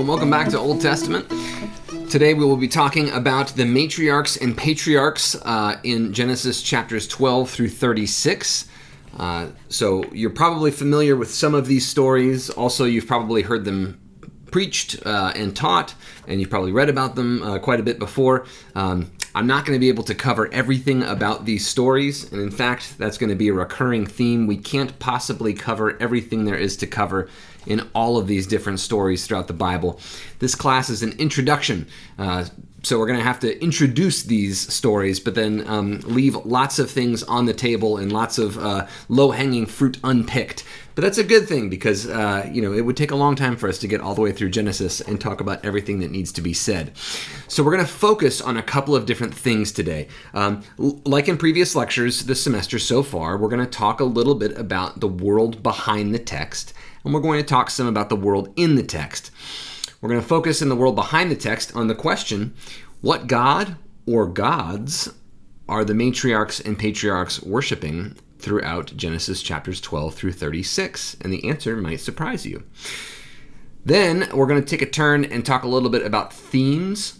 and welcome back to Old Testament. Today we will be talking about the Matriarchs and Patriarchs in Genesis chapters 12 through 36. So you're probably familiar with some of these stories. Also, you've probably heard them preached and taught, and you've probably read about them quite a bit before. I'm not going to be able to cover everything about these stories, and in fact, that's going to be a recurring theme. We can't possibly cover everything there is to cover in all of these different stories throughout the Bible. This class is an introduction, so we're going to have to introduce these stories, but then leave lots of things on the table and lots of low-hanging fruit unpicked. But that's a good thing because, it would take a long time for us to get all the way through Genesis and talk about everything that needs to be said. So we're going to focus on a couple of different things today. Like in previous lectures this semester so far, we're going to talk a little bit about the world behind the text, and we're going to talk some about the world in the text. We're going to focus in the world behind the text on the question, what god or gods are the matriarchs and patriarchs worshiping throughout Genesis chapters 12 through 36? And the answer might surprise you. Then we're going to take a turn and talk a little bit about themes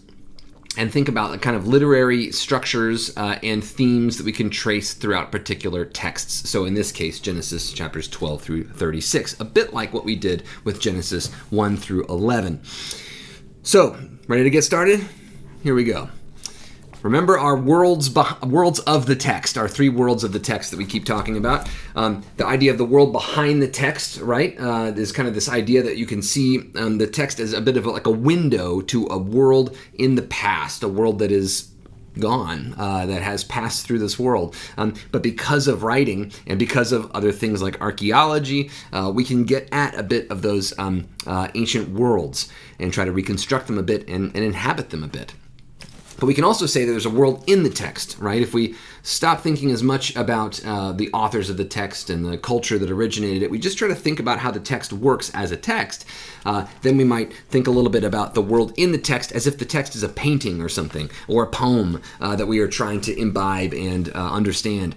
and think about the kind of literary structures and themes that we can trace throughout particular texts. So in this case, Genesis chapters 12 through 36, a bit like what we did with Genesis 1 through 11. So, ready to get started? Here we go. Remember our worlds of the text, our three worlds of the text that we keep talking about. The idea of the world behind the text, right? Is kind of this idea that you can see the text as a bit of like a window to a world in the past, a world that is gone, that has passed through this world. But because of writing and because of other things like archaeology, we can get at a bit of those ancient worlds and try to reconstruct them a bit and inhabit them a bit. But we can also say that there's a world in the text, right? If we stop thinking as much about the authors of the text and the culture that originated it, we just try to think about how the text works as a text, then we might think a little bit about the world in the text as if the text is a painting or something, or a poem that we are trying to imbibe and understand.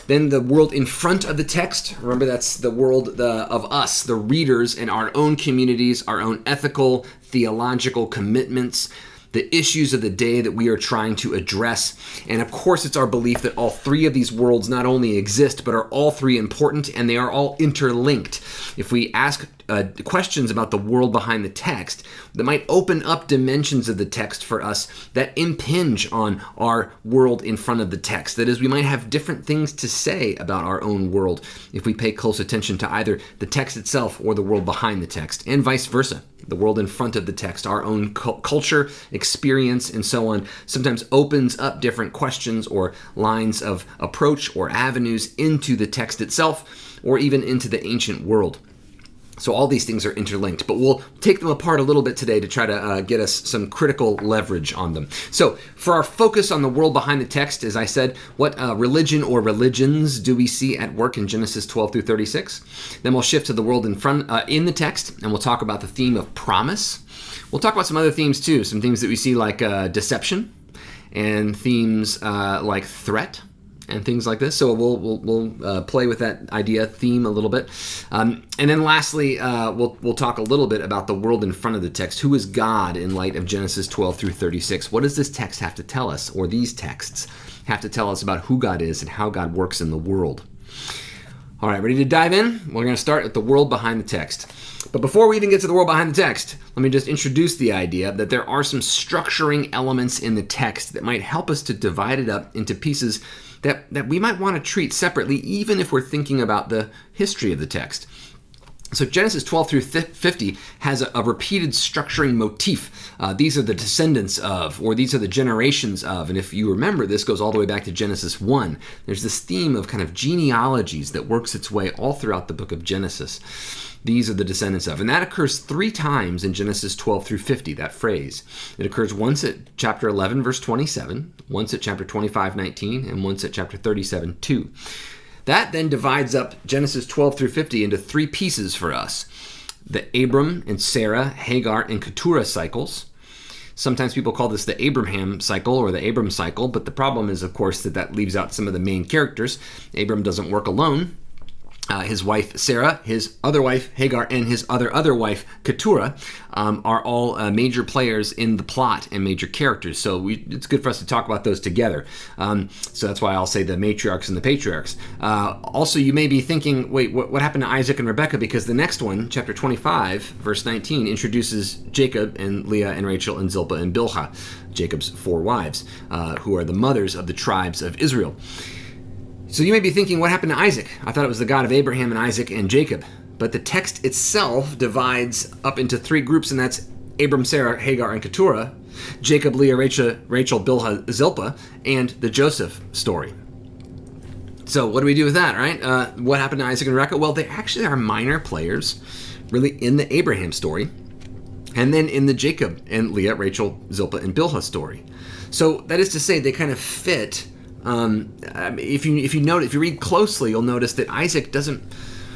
Then the world in front of the text, remember that's the world of us, the readers, and our own communities, our own ethical, theological commitments, the issues of the day that we are trying to address. And of course, it's our belief that all three of these worlds not only exist, but are all three important, and they are all interlinked. If we ask questions about the world behind the text, that might open up dimensions of the text for us that impinge on our world in front of the text. That is, we might have different things to say about our own world if we pay close attention to either the text itself or the world behind the text, and vice versa. The world in front of the text, our own culture, experience, and so on, sometimes opens up different questions or lines of approach or avenues into the text itself, or even into the ancient world. So all these things are interlinked, but we'll take them apart a little bit today to try to get us some critical leverage on them. So for our focus on the world behind the text, as I said, what religion or religions do we see at work in Genesis 12 through 36? Then we'll shift to the world in the text, and we'll talk about the theme of promise. We'll talk about some other themes too, some themes that we see like deception, and themes like threat, and things like this. So we'll play with that idea theme a little bit. And then lastly, we'll talk a little bit about the world in front of the text. Who is God in light of Genesis 12 through 36? What does this text have to tell us, or these texts have to tell us about who God is and how God works in the world? All right, ready to dive in? We're going to start at the world behind the text. But before we even get to the world behind the text, let me just introduce the idea that there are some structuring elements in the text that might help us to divide it up into pieces that we might want to treat separately, even if we're thinking about the history of the text. So Genesis 12 through 50 has a repeated structuring motif. These are the descendants of, or these are the generations of. And if you remember, this goes all the way back to Genesis 1. There's this theme of kind of genealogies that works its way all throughout the book of Genesis. These are the descendants of. And that occurs 3 times in Genesis 12 through 50, that phrase. It occurs once at chapter 11, verse 27, once at chapter 25, 19, and once at chapter 37, 2. That then divides up Genesis 12 through 50 into 3 pieces for us. The Abram and Sarah, Hagar, and Keturah cycles. Sometimes people call this the Abraham cycle or the Abram cycle, but the problem is, of course, that leaves out some of the main characters. Abram doesn't work alone. his wife Sarah, his other wife Hagar, and his other wife Keturah are all major players in the plot and major characters. So it's good for us to talk about those together. So that's why I'll say the matriarchs and the patriarchs. Also, you may be thinking, wait, what happened to Isaac and Rebekah? Because the next one, chapter 25, verse 19, introduces Jacob and Leah and Rachel and Zilpah and Bilhah, Jacob's 4 wives, who are the mothers of the tribes of Israel. So you may be thinking, what happened to Isaac? I thought it was the God of Abraham and Isaac and Jacob. But the text itself divides up into 3 groups, and that's Abram, Sarah, Hagar, and Keturah, Jacob, Leah, Rachel, Bilhah, Zilpah, and the Joseph story. So what do we do with that, right? What happened to Isaac and Rebekah? Well, they actually are minor players, really, in the Abraham story, and then in the Jacob and Leah, Rachel, Zilpah, and Bilhah story. So that is to say, they kind of fit. If you read closely, you'll notice that Isaac doesn't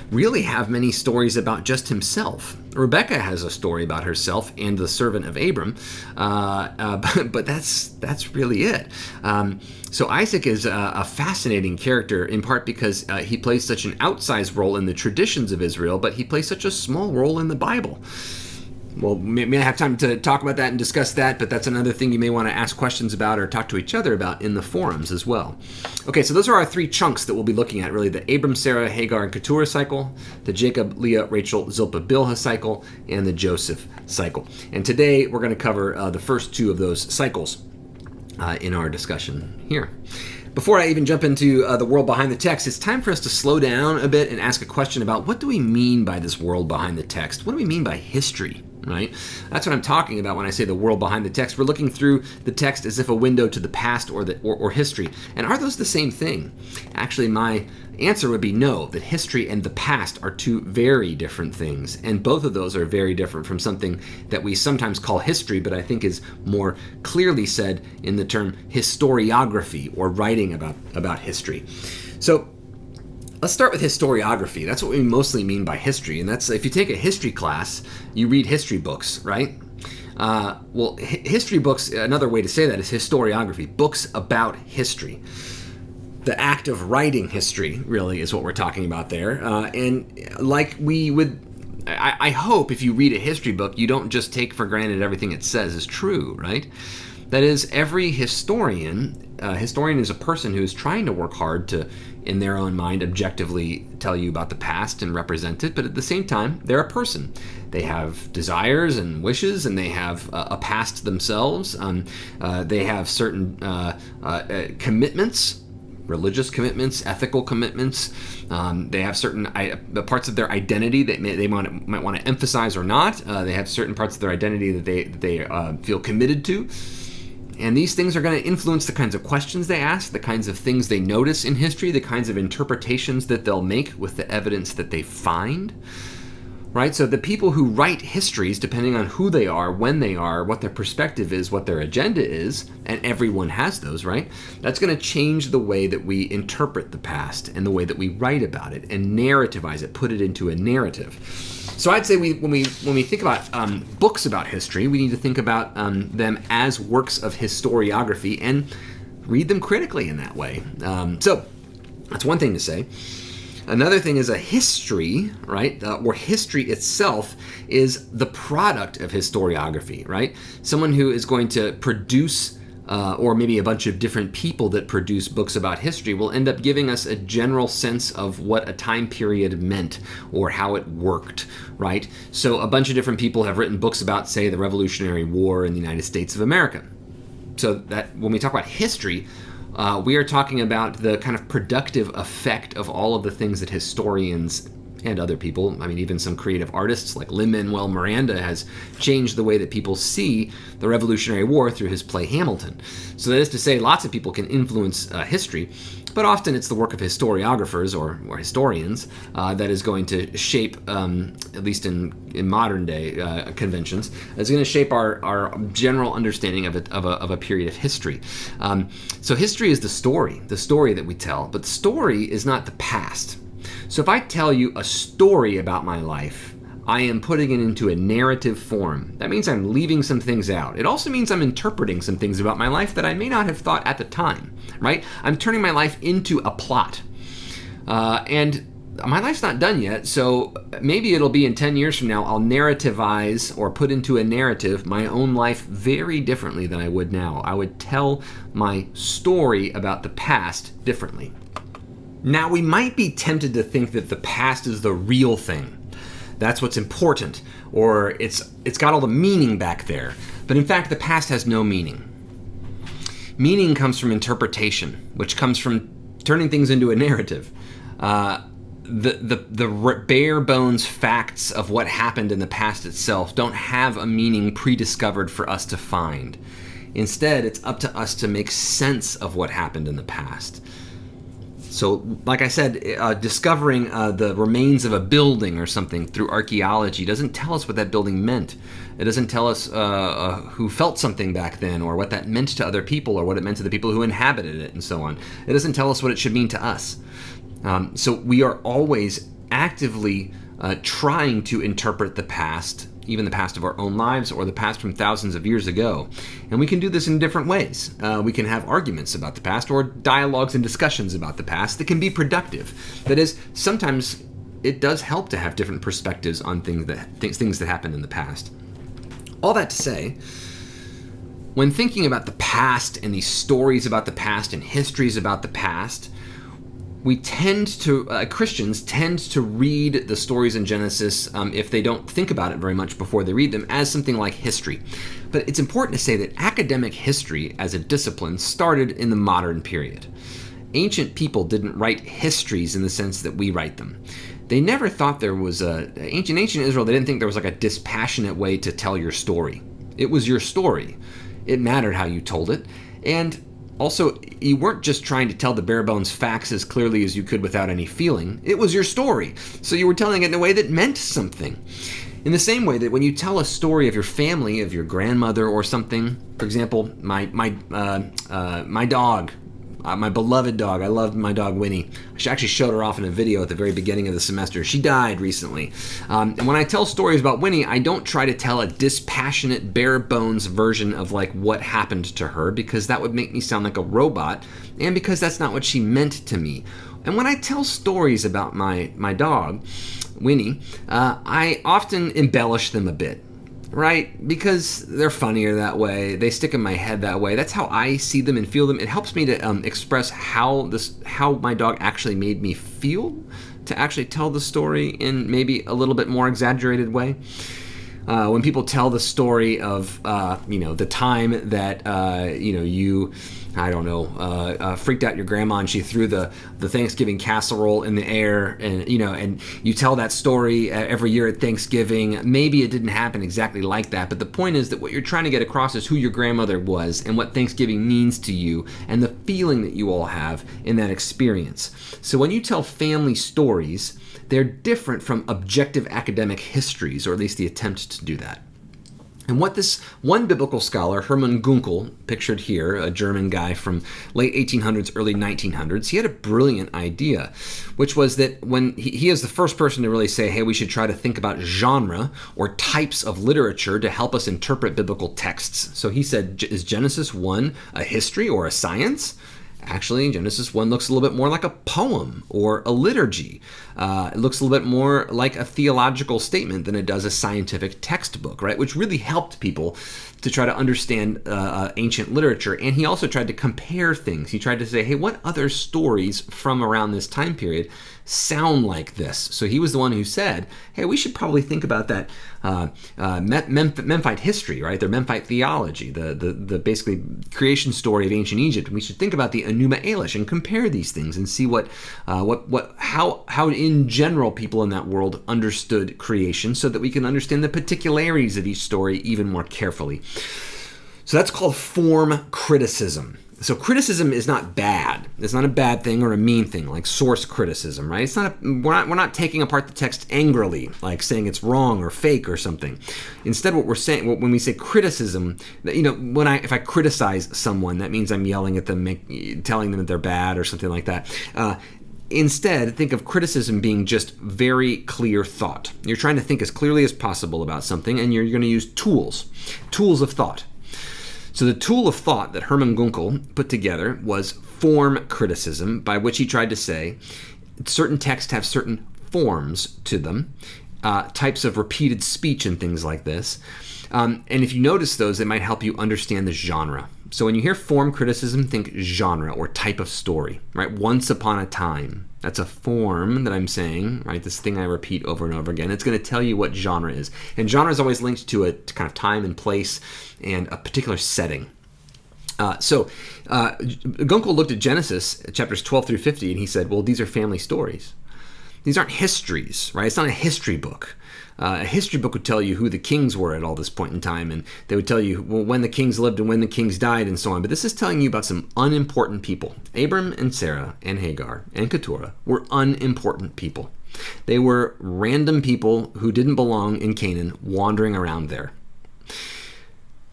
really have many stories about just himself. Rebekah has a story about herself and the servant of Abram, but that's really it. So Isaac is a fascinating character, in part because he plays such an outsized role in the traditions of Israel, but he plays such a small role in the Bible. Well, we may have time to talk about that and discuss that, but that's another thing you may want to ask questions about or talk to each other about in the forums as well. Okay, so those are our 3 chunks that we'll be looking at, really. The Abram, Sarah, Hagar, and Keturah cycle, the Jacob, Leah, Rachel, Zilpah, Bilhah cycle, and the Joseph cycle. And today we're going to cover the first 2 of those cycles in our discussion here. Before I even jump into the world behind the text, it's time for us to slow down a bit and ask a question about what do we mean by this world behind the text? What do we mean by history? Right? That's what I'm talking about when I say the world behind the text. We're looking through the text as if a window to the past or history. And are those the same thing? Actually, my answer would be no, that history and the past are 2 very different things. And both of those are very different from something that we sometimes call history, but I think is more clearly said in the term historiography, or writing about history. So let's start with historiography. That's what we mostly mean by history. And that's, if you take a history class, you read history books, right? History books, another way to say that is historiography, books about history. The act of writing history, really, is what we're talking about there. And like we would, I hope if you read a history book, you don't just take for granted everything it says is true, right? That is, every historian is a person who is trying to work hard to, in their own mind, objectively tell you about the past and represent it, but at the same time, they're a person. They have desires and wishes, and they have a past themselves. They have certain commitments, religious commitments, ethical commitments. They have certain parts of their identity that they might want to emphasize or not. They have certain parts of their identity that they feel committed to. And these things are going to influence the kinds of questions they ask, the kinds of things they notice in history, the kinds of interpretations that they'll make with the evidence that they find. Right? So the people who write histories, depending on who they are, when they are, what their perspective is, what their agenda is, and everyone has those, right? That's going to change the way that we interpret the past and the way that we write about it and narrativize it, put it into a narrative. So I'd say when we think about books about history, we need to think about them as works of historiography and read them critically in that way. So that's one thing to say. Another thing is a history, right, or history itself is the product of historiography, right? Someone who is going to produce, or maybe a bunch of different people that produce books about history will end up giving us a general sense of what a time period meant or how it worked, right? So a bunch of different people have written books about, say, the Revolutionary War in the United States of America. So that when we talk about history, we are talking about the kind of productive effect of all of the things that historians and other people, I mean, even some creative artists like Lin-Manuel Miranda has changed the way that people see the Revolutionary War through his play Hamilton. So that is to say, lots of people can influence history, but often it's the work of historiographers or historians that is going to shape, at least in modern day conventions, is going to shape our general understanding of a period of history. So history is the story that we tell, but the story is not the past. So if I tell you a story about my life, I am putting it into a narrative form. That means I'm leaving some things out. It also means I'm interpreting some things about my life that I may not have thought at the time, right? I'm turning my life into a plot. And my life's not done yet, so maybe it'll be in 10 years from now, I'll narrativize or put into a narrative my own life very differently than I would now. I would tell my story about the past differently. Now, we might be tempted to think that the past is the real thing. That's what's important, or it's got all the meaning back there. But in fact, the past has no meaning. Meaning comes from interpretation, which comes from turning things into a narrative. The bare bones facts of what happened in the past itself don't have a meaning prediscovered for us to find. Instead, it's up to us to make sense of what happened in the past. So, like I said, discovering the remains of a building or something through archaeology doesn't tell us what that building meant. It doesn't tell us who felt something back then, or what that meant to other people, or what it meant to the people who inhabited it, and so on. It doesn't tell us what it should mean to us. So we are always actively trying to interpret the past, even the past of our own lives or the past from thousands of years ago. And we can do this in different ways. We can have arguments about the past or dialogues and discussions about the past that can be productive. That is, sometimes it does help to have different perspectives on things that happened in the past. All that to say, when thinking about the past and these stories about the past and histories about the past, Christians tend to read the stories in Genesis, if they don't think about it very much before they read them, as something like history. But it's important to say that academic history as a discipline started in the modern period. Ancient people didn't write histories in the sense that we write them. They never thought there was ancient Israel, they didn't think there was like a dispassionate way to tell your story. It was your story. It mattered how you told it. And also, you weren't just trying to tell the bare bones facts as clearly as you could without any feeling. It was your story. So you were telling it in a way that meant something. In the same way that when you tell a story of your family, of your grandmother or something, for example, my dog, my beloved dog. I loved my dog Winnie. I actually showed her off in a video at the very beginning of the semester. She died recently. And when I tell stories about Winnie, I don't try to tell a dispassionate, bare bones version of like what happened to her, because that would make me sound like a robot, and because that's not what she meant to me. And when I tell stories about my dog, Winnie, I often embellish them a bit. Right? Because they're funnier that way. They stick in my head that way. That's how I see them and feel them. It helps me to express how my dog actually made me feel, to actually tell the story in maybe a little bit more exaggerated way. When people tell the story of the time that you freaked out your grandma and she threw the Thanksgiving casserole in the air, and you tell that story every year at Thanksgiving. Maybe it didn't happen exactly like that, but the point is that what you're trying to get across is who your grandmother was and what Thanksgiving means to you and the feeling that you all have in that experience. So when you tell family stories, they're different from objective academic histories, or at least the attempt to do that. And what this one biblical scholar, Hermann Gunkel, pictured here, a German guy from late 1800s, early 1900s, he had a brilliant idea, which was that when he is the first person to really say, hey, we should try to think about genre or types of literature to help us interpret biblical texts. So he said, is Genesis 1 a history or a science? Actually, Genesis 1 looks a little bit more like a poem or a liturgy. It looks a little bit more like a theological statement than it does a scientific textbook, right? Which really helped people to try to understand ancient literature. And he also tried to compare things. He tried to say, hey, what other stories from around this time period sound like this? So he was the one who said, hey, we should probably think about that Memphite history, right? Their Memphite theology, the basically creation story of ancient Egypt. And we should think about the Enuma Elish and compare these things and see how in general people in that world understood creation, so that we can understand the particularities of each story even more carefully. So that's called form criticism. So criticism is not bad. It's not a bad thing or a mean thing, like source criticism, right? It's not. We're not taking apart the text angrily, like saying it's wrong or fake or something. Instead, what we're saying when we say criticism, if I criticize someone, that means I'm yelling at them, telling them that they're bad or something like that. Instead, think of criticism being just very clear thought. You're trying to think as clearly as possible about something, and you're going to use tools of thought. So the tool of thought that Hermann Gunkel put together was form criticism, by which he tried to say certain texts have certain forms to them, types of repeated speech and things like this. And if you notice those, it might help you understand the genre. So when you hear form criticism, think genre or type of story, right? Once upon a time. That's a form that I'm saying, right? This thing I repeat over and over again. It's going to tell you what genre is. And genre is always linked to a kind of time and place and a particular setting. Gunkel looked at Genesis, chapters 12 through 50, and he said, well, these are family stories. These aren't histories, right? It's not a history book. A history book would tell you who the kings were at all this point in time, and they would tell you when the kings lived and when the kings died and so on. But this is telling you about some unimportant people. Abram and Sarah and Hagar and Keturah were unimportant people. They were random people who didn't belong in Canaan, wandering around there.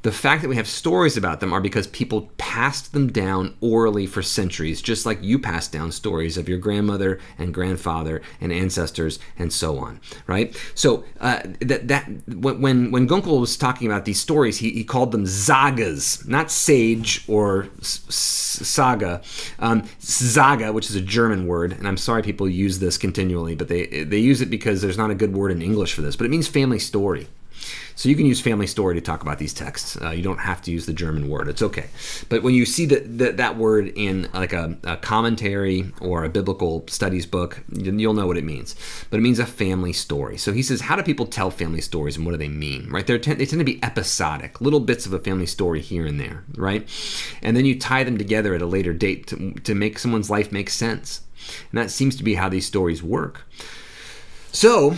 The fact that we have stories about them are because people passed them down orally for centuries, just like you passed down stories of your grandmother and grandfather and ancestors and so on, right? So when Gunkel was talking about these stories, he called them sagas, not sage or saga. Saga, which is a German word, and I'm sorry people use this continually, but they use it because there's not a good word in English for this, but it means family story. So you can use family story to talk about these texts. You don't have to use the German word. It's okay. But when you see that word in like a commentary or a biblical studies book, you'll know what it means. But it means a family story. So he says, how do people tell family stories and what do they mean? Right? They tend to be episodic, little bits of a family story here and there, right? And then you tie them together at a later date to make someone's life make sense. And that seems to be how these stories work. So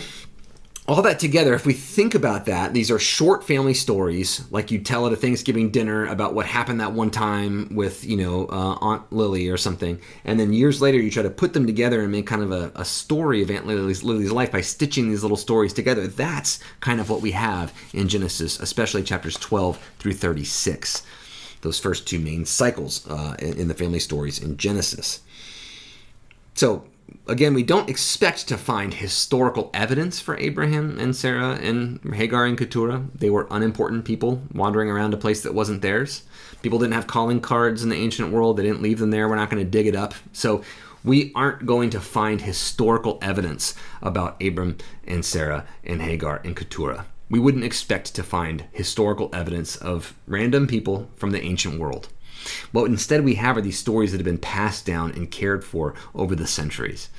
all that together, if we think about that, these are short family stories, like you tell at a Thanksgiving dinner about what happened that one time with, Aunt Lily or something. And then years later, you try to put them together and make kind of a story of Aunt Lily's life by stitching these little stories together. That's kind of what we have in Genesis, especially chapters 12 through 36. Those first two main cycles in the family stories in Genesis. So, again, we don't expect to find historical evidence for Abraham and Sarah and Hagar and Keturah. They were unimportant people wandering around a place that wasn't theirs. People didn't have calling cards in the ancient world. They didn't leave them there. We're not going to dig it up. So we aren't going to find historical evidence about Abram and Sarah and Hagar and Keturah. We wouldn't expect to find historical evidence of random people from the ancient world. What instead we have are these stories that have been passed down and cared for over the centuries.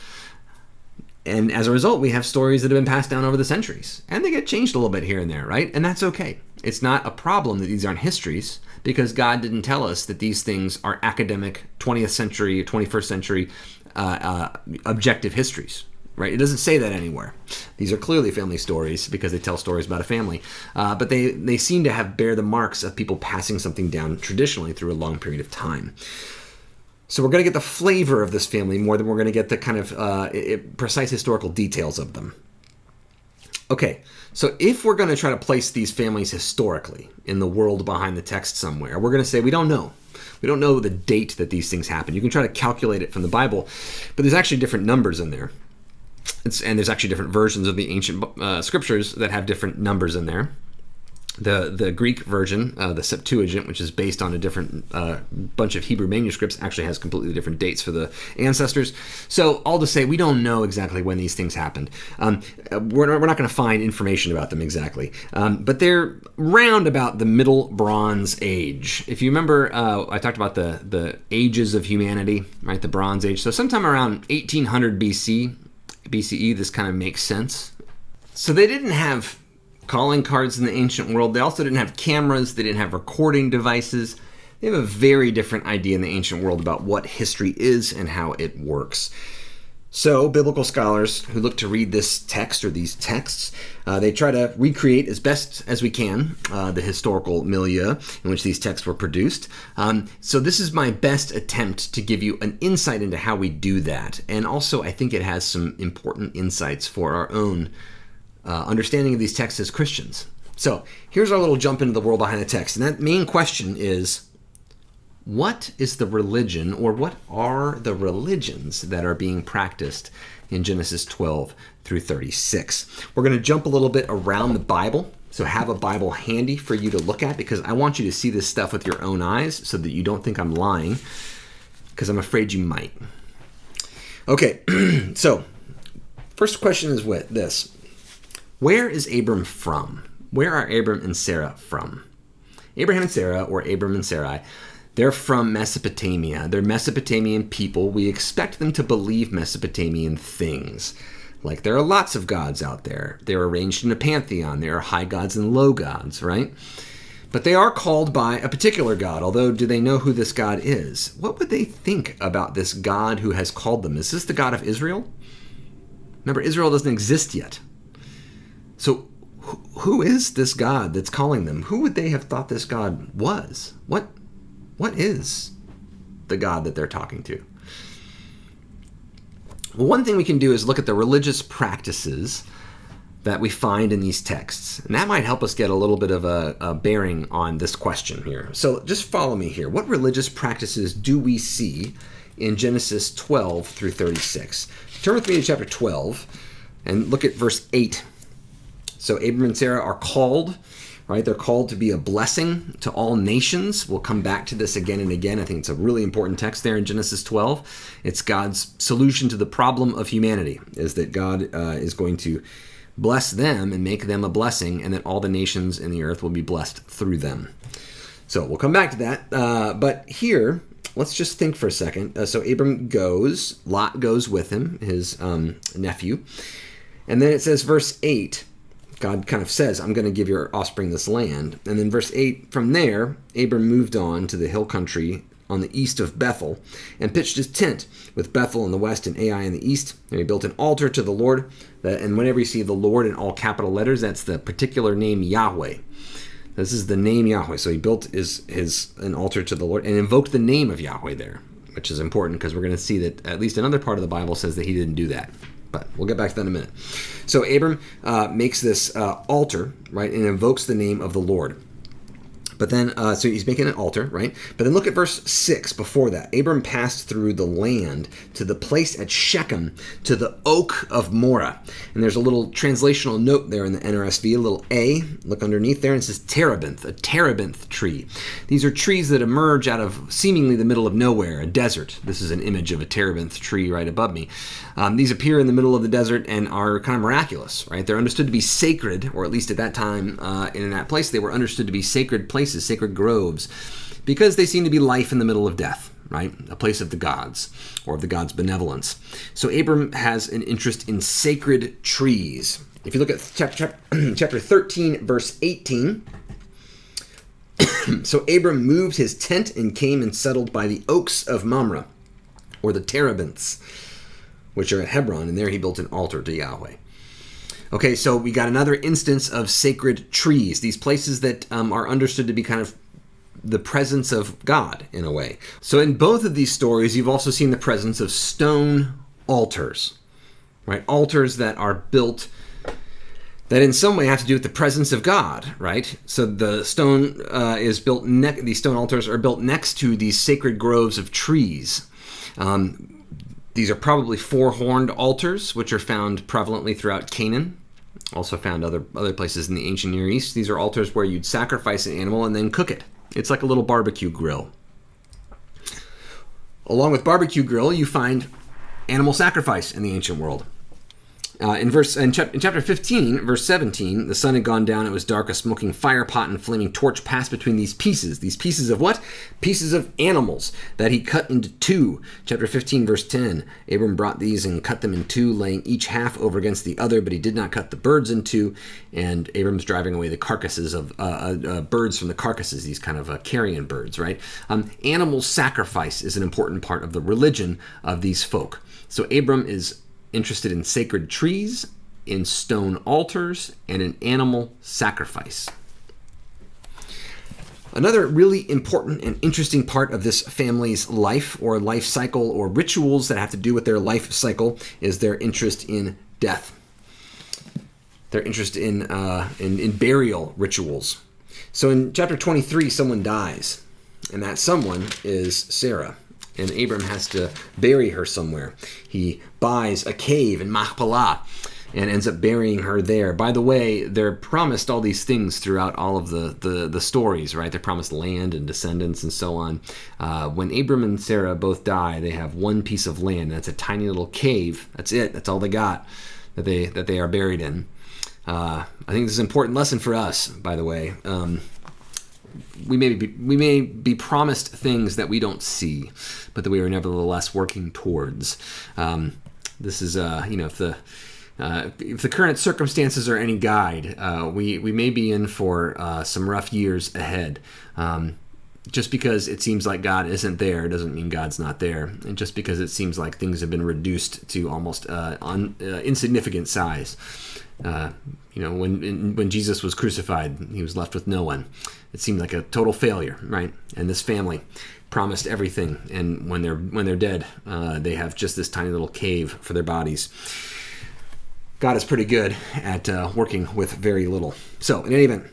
And as a result, we have stories that have been passed down over the centuries. And they get changed a little bit here and there, right? And that's okay. It's not a problem that these aren't histories, because God didn't tell us that these things are academic 20th century, 21st century objective histories. Right? It doesn't say that anywhere. These are clearly family stories because they tell stories about a family. But they seem to bear the marks of people passing something down traditionally through a long period of time. So we're going to get the flavor of this family more than we're going to get the kind of precise historical details of them. Okay, so if we're going to try to place these families historically in the world behind the text somewhere, we're going to say we don't know. We don't know the date that these things happened. You can try to calculate it from the Bible, but there's actually different numbers in there. And there's actually different versions of the ancient scriptures that have different numbers in there. The Greek version, the Septuagint, which is based on a different bunch of Hebrew manuscripts, actually has completely different dates for the ancestors. So all to say, we don't know exactly when these things happened. We're not going to find information about them exactly. But they're round about the Middle Bronze Age. If you remember, I talked about the ages of humanity, right? The Bronze Age. So sometime around 1800 BCE, this kind of makes sense. So they didn't have calling cards in the ancient world. They also didn't have cameras. They didn't have recording devices. They have a very different idea in the ancient world about what history is and how it works. So biblical scholars who look to read this text or these texts, they try to recreate as best as we can the historical milieu in which these texts were produced. So this is my best attempt to give you an insight into how we do that. And also I think it has some important insights for our own understanding of these texts as Christians. So here's our little jump into the world behind the text. And that main question is, what is the religion, or what are the religions that are being practiced in Genesis 12 through 36? We're going to jump a little bit around the Bible, so have a Bible handy for you to look at, because I want you to see this stuff with your own eyes so that you don't think I'm lying, because I'm afraid you might. Okay, so first question is with this. Where is Abram from? Where are Abram and Sarah from? Abraham and Sarah, or Abram and Sarai, they're from Mesopotamia. They're Mesopotamian people. We expect them to believe Mesopotamian things. Like there are lots of gods out there. They're arranged in a pantheon. There are high gods and low gods, right? But they are called by a particular god, although do they know who this god is? What would they think about this god who has called them? Is this the God of Israel? Remember, Israel doesn't exist yet. So who is this God that's calling them? Who would they have thought this God was? What is the God that they're talking to? Well, one thing we can do is look at the religious practices that we find in these texts. And that might help us get a little bit of a bearing on this question here. So just follow me here. What religious practices do we see in Genesis 12 through 36? Turn with me to chapter 12 and look at verse 8. So Abram and Sarah are called, right? They're called to be a blessing to all nations. We'll come back to this again and again. I think it's a really important text there in Genesis 12. It's God's solution to the problem of humanity, is that God is going to bless them and make them a blessing, and that all the nations in the earth will be blessed through them. So we'll come back to that. But here, let's just think for a second. So Abram goes, Lot goes with him, his nephew. And then it says, verse 8, God kind of says, I'm going to give your offspring this land. And then verse 8, from there, Abram moved on to the hill country on the east of Bethel and pitched his tent with Bethel in the west and Ai in the east. And he built an altar to the Lord. And whenever you see the Lord in all capital letters, that's the particular name Yahweh. This is the name Yahweh. So he built an altar to the Lord and invoked the name of Yahweh there, which is important because we're going to see that at least another part of the Bible says that he didn't do that. But we'll get back to that in a minute. So Abram makes this altar, right, and invokes the name of the Lord. But then, so he's making an altar, right? But then look at verse 6 before that. Abram passed through the land to the place at Shechem, to the oak of Moreh. And there's a little translational note there in the NRSV, a little A. Look underneath there, and it says terebinth, a terebinth tree. These are trees that emerge out of seemingly the middle of nowhere, a desert. This is an image of a terebinth tree right above me. These appear in the middle of the desert and are kind of miraculous, right? They're understood to be sacred, or at least at that time in that place, they were understood to be sacred places, sacred groves, because they seem to be life in the middle of death, right? A place of the gods, or of the gods' benevolence. So Abram has an interest in sacred trees. If you look at chapter 13, verse 18, so Abram moved his tent and came and settled by the oaks of Mamre, or the terebinths, which are at Hebron, and there he built an altar to Yahweh. Okay, so we got another instance of sacred trees, these places that are understood to be kind of the presence of God in a way. So in both of these stories, you've also seen the presence of stone altars, right? Altars that are built that in some way have to do with the presence of God, right? So the stone is built, these stone altars are built next to these sacred groves of trees. These are probably four-horned altars, which are found prevalently throughout Canaan. Also found other places in the ancient Near East. These are altars where you'd sacrifice an animal and then cook it. It's like a little barbecue grill. Along with barbecue grill, you find animal sacrifice in the ancient world. In chapter 15, verse 17, the sun had gone down, it was dark, a smoking fire pot and flaming torch passed between these pieces. These pieces of what? Pieces of animals that he cut into two. Chapter 15, verse 10, Abram brought these and cut them in two, laying each half over against the other, but he did not cut the birds in two. And Abram's driving away the carcasses of birds from the carcasses, these kind of carrion birds, right? Animal sacrifice is an important part of the religion of these folk. So Abram is interested in sacred trees, in stone altars, and in animal sacrifice. Another really important and interesting part of this family's life or life cycle or rituals that have to do with their life cycle is their interest in death. Their interest in burial rituals. So in chapter 23, someone dies, and that someone is Sarah. And Abram has to bury her somewhere. He buys a cave in Machpelah, and ends up burying her there. By the way, they're promised all these things throughout all of the stories, right? They're promised land and descendants and so on. When Abram and Sarah both die, they have one piece of land. That's a tiny little cave. That's it. That's all they got that they are buried in. I think this is an important lesson for us, by the way. We may be promised things that we don't see, but that we are nevertheless working towards. This is, if the current circumstances are any guide, we may be in for some rough years ahead. Just because it seems like God isn't there doesn't mean God's not there. And just because it seems like things have been reduced to almost insignificant size. When Jesus was crucified, he was left with no one. It seemed like a total failure, right? And this family promised everything, and when they're dead, they have just this tiny little cave for their bodies. God is pretty good at working with very little. So, in any event,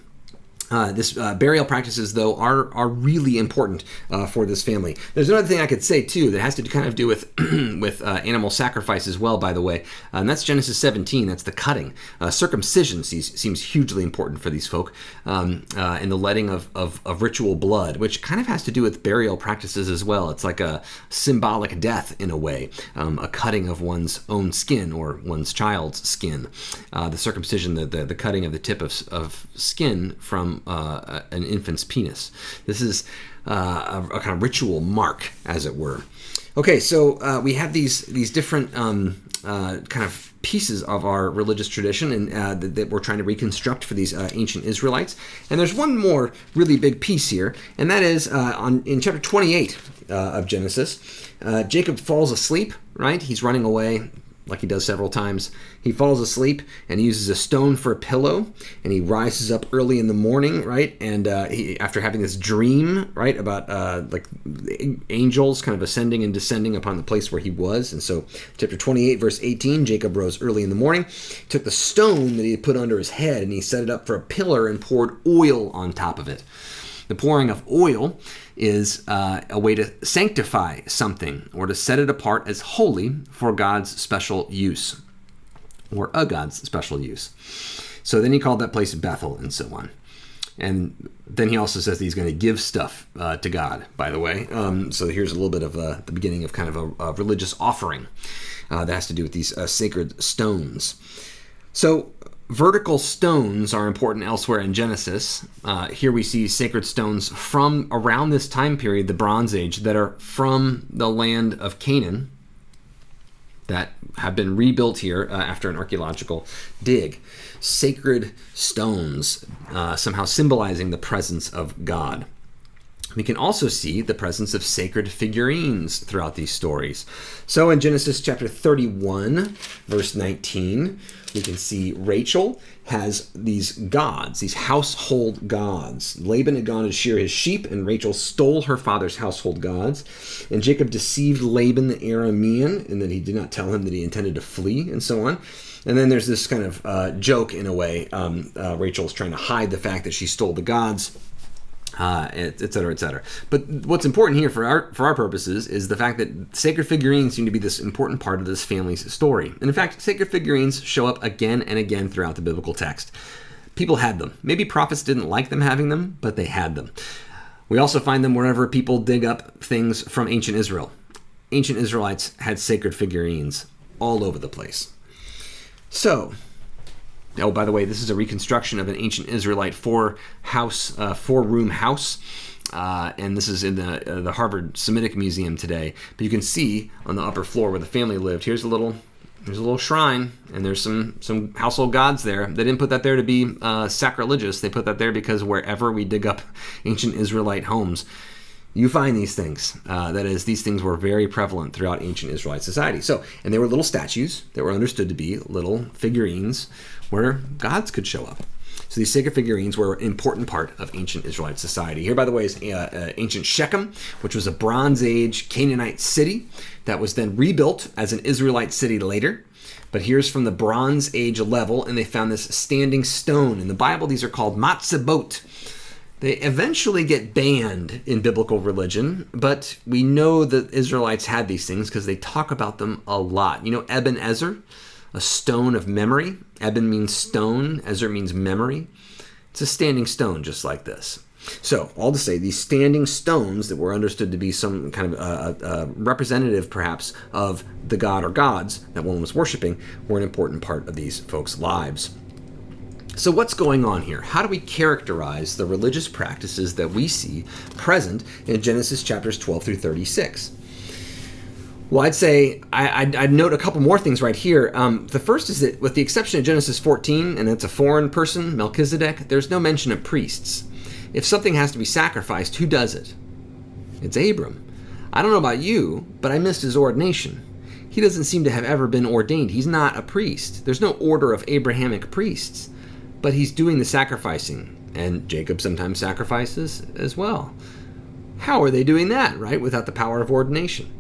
this burial practices, though, are really important for this family. There's another thing I could say, too, that has to kind of do with with animal sacrifice as well, by the way, and that's Genesis 17. That's the cutting. Circumcision seems hugely important for these folk, and the letting of ritual blood, which kind of has to do with burial practices as well. It's like a symbolic death, in a way, a cutting of one's own skin or one's child's skin. The circumcision, the cutting of the tip of skin from an infant's penis. This is a kind of ritual mark, as it were. Okay, so we have these different kind of pieces of our religious tradition and that we're trying to reconstruct for these ancient Israelites. And there's one more really big piece here, and that is in chapter 28 of Genesis. Jacob falls asleep, right? He's running away, like he does several times. He falls asleep and he uses a stone for a pillow, and he rises up early in the morning, right? And he, after having this dream, right, about like angels kind of ascending and descending upon the place where he was. And so chapter 28, verse 18, Jacob rose early in the morning, took the stone that he had put under his head, and he set it up for a pillar and poured oil on top of it. The pouring of oil is a way to sanctify something or to set it apart as holy for God's special use, or a God's special use. So then he called that place Bethel and so on. And then he also says that he's going to give stuff to God, by the way. So here's a little bit of the beginning of kind of a religious offering that has to do with these sacred stones. So vertical stones are important elsewhere in Genesis. Here we see sacred stones from around this time period, the Bronze Age, that are from the land of Canaan that have been rebuilt here after an archaeological dig. Sacred stones, somehow symbolizing the presence of God. We can also see the presence of sacred figurines throughout these stories. So in Genesis chapter 31, verse 19, we can see Rachel has these gods, these household gods. Laban had gone to shear his sheep, and Rachel stole her father's household gods. And Jacob deceived Laban the Aramean, in that he did not tell him that he intended to flee, and so on. And then there's this kind of joke, in a way. Rachel's trying to hide the fact that she stole the gods, et cetera, et cetera. But what's important here for our purposes is the fact that sacred figurines seem to be this important part of this family's story. And in fact, sacred figurines show up again and again throughout the biblical text. People had them. Maybe prophets didn't like them having them, but they had them. We also find them wherever people dig up things from ancient Israel. Ancient Israelites had sacred figurines all over the place. So, oh, by the way, this is a reconstruction of an ancient Israelite four-room house, and this is in the Harvard Semitic Museum today. But you can see on the upper floor where the family lived. There's a little shrine, and there's some household gods there. They didn't put that there to be sacrilegious. They put that there because wherever we dig up ancient Israelite homes, you find these things. That is, these things were very prevalent throughout ancient Israelite society. So, and they were little statues that were understood to be little figurines where gods could show up. So these sacred figurines were an important part of ancient Israelite society. Here, by the way, is ancient Shechem, which was a Bronze Age Canaanite city that was then rebuilt as an Israelite city later. But here's from the Bronze Age level, and they found this standing stone. In the Bible, these are called matzebot. They eventually get banned in biblical religion, but we know that Israelites had these things because they talk about them a lot. You know Ebenezer, a stone of memory. Eben means stone. Ezer means memory. It's a standing stone just like this. So, all to say, these standing stones that were understood to be some kind of representative, perhaps, of the god or gods that one was worshiping were an important part of these folks' lives. So what's going on here? How do we characterize the religious practices that we see present in Genesis chapters 12 through 36? Well, I'd say I'd note a couple more things right here. The first is that with the exception of Genesis 14, and it's a foreign person, Melchizedek, there's no mention of priests. If something has to be sacrificed, who does it? It's Abram. I don't know about you, but I missed his ordination. He doesn't seem to have ever been ordained. He's not a priest. There's no order of Abrahamic priests, but he's doing the sacrificing, and Jacob sometimes sacrifices as well. How are they doing that, right, without the power of ordination?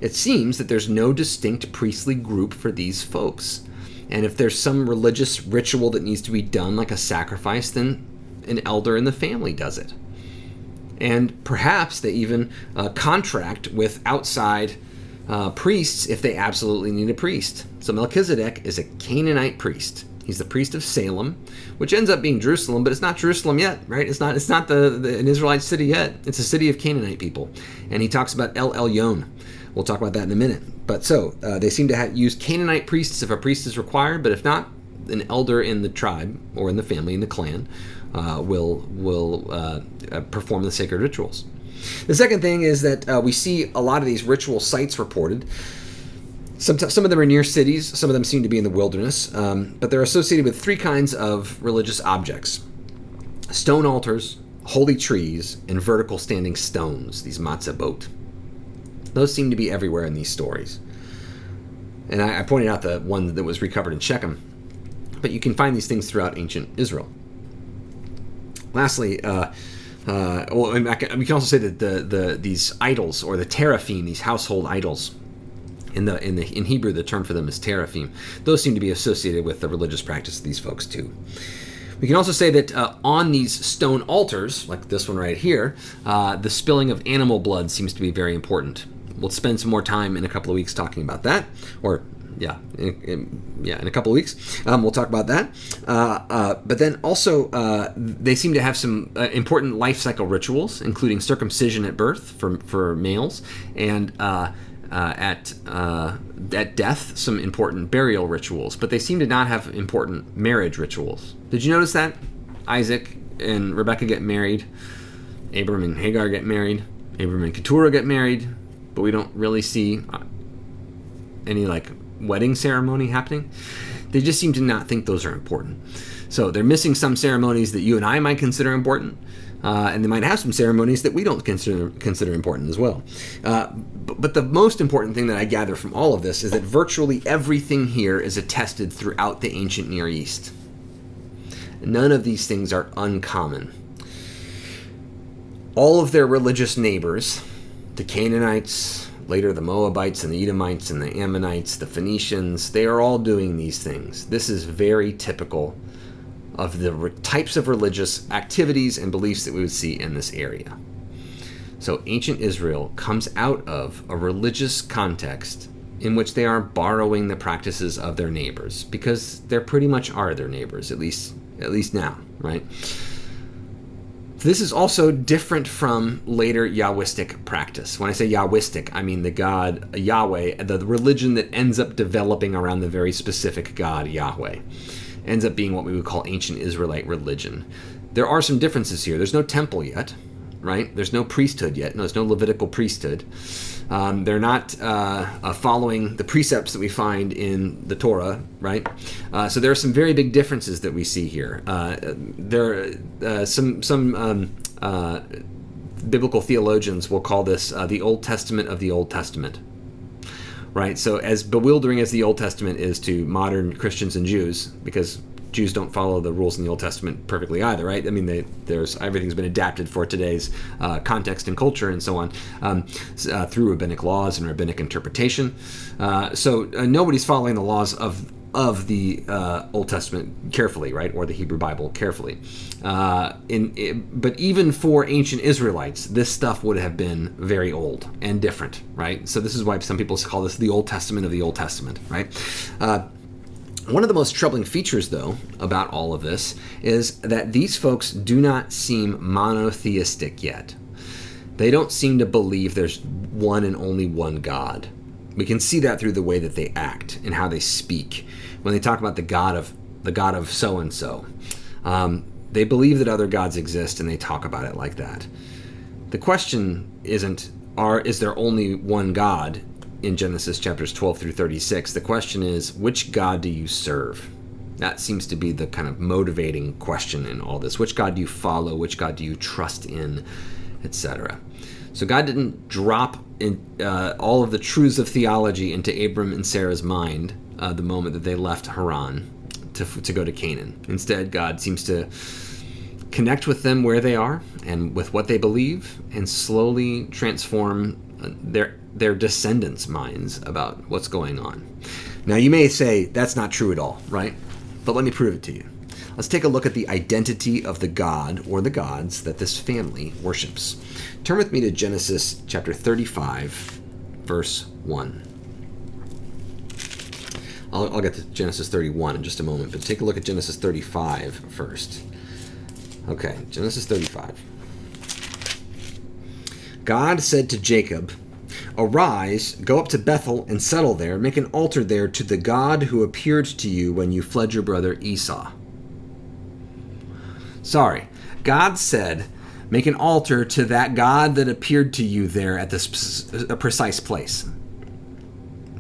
It seems that there's no distinct priestly group for these folks. And if there's some religious ritual that needs to be done, like a sacrifice, then an elder in the family does it. And perhaps they even contract with outside priests if they absolutely need a priest. So Melchizedek is a Canaanite priest. He's the priest of Salem, which ends up being Jerusalem, but it's not Jerusalem yet, right? It's not an Israelite city yet. It's a city of Canaanite people. And he talks about El Elyon. We'll talk about that in a minute. But so they seem to use Canaanite priests if a priest is required, but if not, an elder in the tribe or in the family, in the clan, will perform the sacred rituals. The second thing is that we see a lot of these ritual sites reported. Some of them are near cities, some of them seem to be in the wilderness, but they're associated with three kinds of religious objects: stone altars, holy trees, and vertical standing stones, these matzabot. Those seem to be everywhere in these stories. And I pointed out the one that was recovered in Shechem, but you can find these things throughout ancient Israel. Lastly, we can also say that these idols, or the teraphim, these household idols, in Hebrew the term for them is teraphim. Those seem to be associated with the religious practice of these folks too. We can also say that on these stone altars, like this one right here, the spilling of animal blood seems to be very important. We'll spend some more time in a couple of weeks talking about that, in a couple of weeks. We'll talk about that. But then also, they seem to have some important life cycle rituals, including circumcision at birth for males, and at death, some important burial rituals. But they seem to not have important marriage rituals. Did you notice that? Isaac and Rebekah get married. Abram and Hagar get married. Abram and Keturah get married. But we don't really see any wedding ceremony happening. They just seem to not think those are important. So they're missing some ceremonies that you and I might consider important, and they might have some ceremonies that we don't consider important as well. But the most important thing that I gather from all of this is that virtually everything here is attested throughout the ancient Near East. None of these things are uncommon. All of their religious neighbors, the Canaanites, later the Moabites and the Edomites and the Ammonites, the Phoenicians, they are all doing these things. This is very typical of the types of religious activities and beliefs that we would see in this area. So ancient Israel comes out of a religious context in which they are borrowing the practices of their neighbors, because they pretty much are their neighbors, at least now, right? This is also different from later Yahwistic practice. When I say Yahwistic, I mean the God Yahweh, the religion that ends up developing around the very specific God Yahweh. Ends up being what we would call ancient Israelite religion. There are some differences here. There's no temple yet, right? There's no priesthood yet. No, there's no Levitical priesthood. They're not following the precepts that we find in the Torah, right? So there are some very big differences that we see here. There are some biblical theologians will call this the Old Testament of the Old Testament, right? So as bewildering as the Old Testament is to modern Christians and Jews, because Jews don't follow the rules in the Old Testament perfectly either, right? I mean, everything's been adapted for today's context and culture and so on through rabbinic laws and rabbinic interpretation. So nobody's following the laws of the Old Testament carefully, right, or the Hebrew Bible carefully. But even for ancient Israelites, this stuff would have been very old and different, right? So this is why some people call this the Old Testament of the Old Testament, right? One of the most troubling features, though, about all of this is that these folks do not seem monotheistic yet. They don't seem to believe there's one and only one God. We can see that through the way that they act and how they speak. When they talk about the God of so-and-so, they believe that other gods exist and they talk about it like that. The question isn't, is there only one God in Genesis chapters 12 through 36? The question is, which God do you serve? That seems to be the kind of motivating question in all this. Which God do you follow? Which God do you trust in? Etc. So God didn't drop in, all of the truths of theology into Abram and Sarah's mind the moment that they left Haran to go to Canaan. Instead, God seems to connect with them where they are and with what they believe, and slowly transform their descendants' minds about what's going on. Now, you may say that's not true at all, right? But let me prove it to you. Let's take a look at the identity of the God or the gods that this family worships. Turn with me to Genesis chapter 35, verse 1. I'll get to Genesis 31 in just a moment, but take a look at Genesis 35 first. Okay, Genesis 35. God said to Jacob, "Arise, go up to Bethel and settle there, make an altar there to the God who appeared to you when you fled your brother Esau." Sorry, God said, make an altar to that God that appeared to you there at this precise place.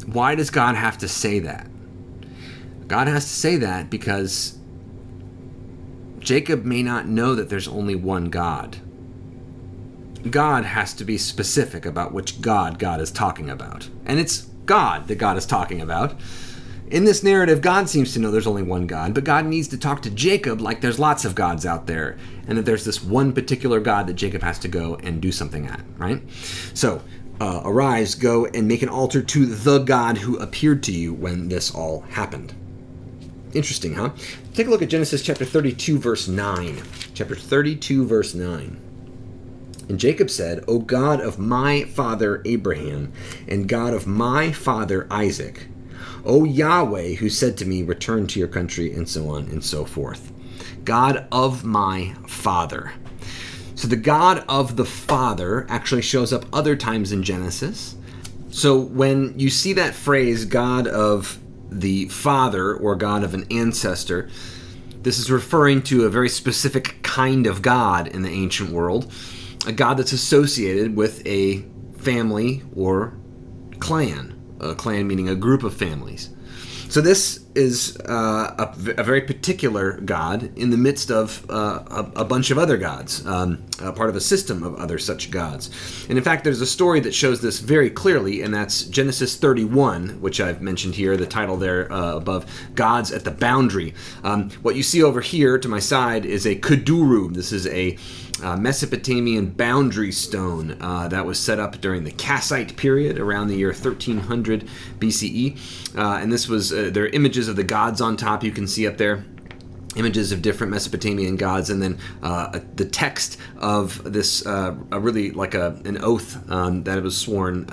Why does God have to say that? God has to say that because Jacob may not know that there's only one God. God has to be specific about which God is talking about. And it's God that God is talking about. In this narrative, God seems to know there's only one God, but God needs to talk to Jacob like there's lots of gods out there, and that there's this one particular God that Jacob has to go and do something at, right? So, arise, go and make an altar to the God who appeared to you when this all happened. Interesting, huh? Take a look at Genesis chapter 32, verse 9. Chapter 32, verse 9. And Jacob said, "O God of my father Abraham, and God of my father Isaac, O Yahweh, who said to me, return to your country," and so on and so forth. God of my father. So the God of the Father actually shows up other times in Genesis. So when you see that phrase, God of the Father, or God of an ancestor, this is referring to a very specific kind of God in the ancient world, a God that's associated with a family or clan. A clan meaning a group of families. So this is a very particular God in the midst of a bunch of other gods, part of a system of other such gods. And in fact, there's a story that shows this very clearly, and that's Genesis 31, which I've mentioned here, the title there above, Gods at the Boundary. What you see over here to my side is a Kuduru. This is a Mesopotamian boundary stone that was set up during the Kassite period around the year 1300 BCE. And this was, there are images of the gods on top you can see up there. Images of different Mesopotamian gods, and then the text of this, really like an oath that it was sworn,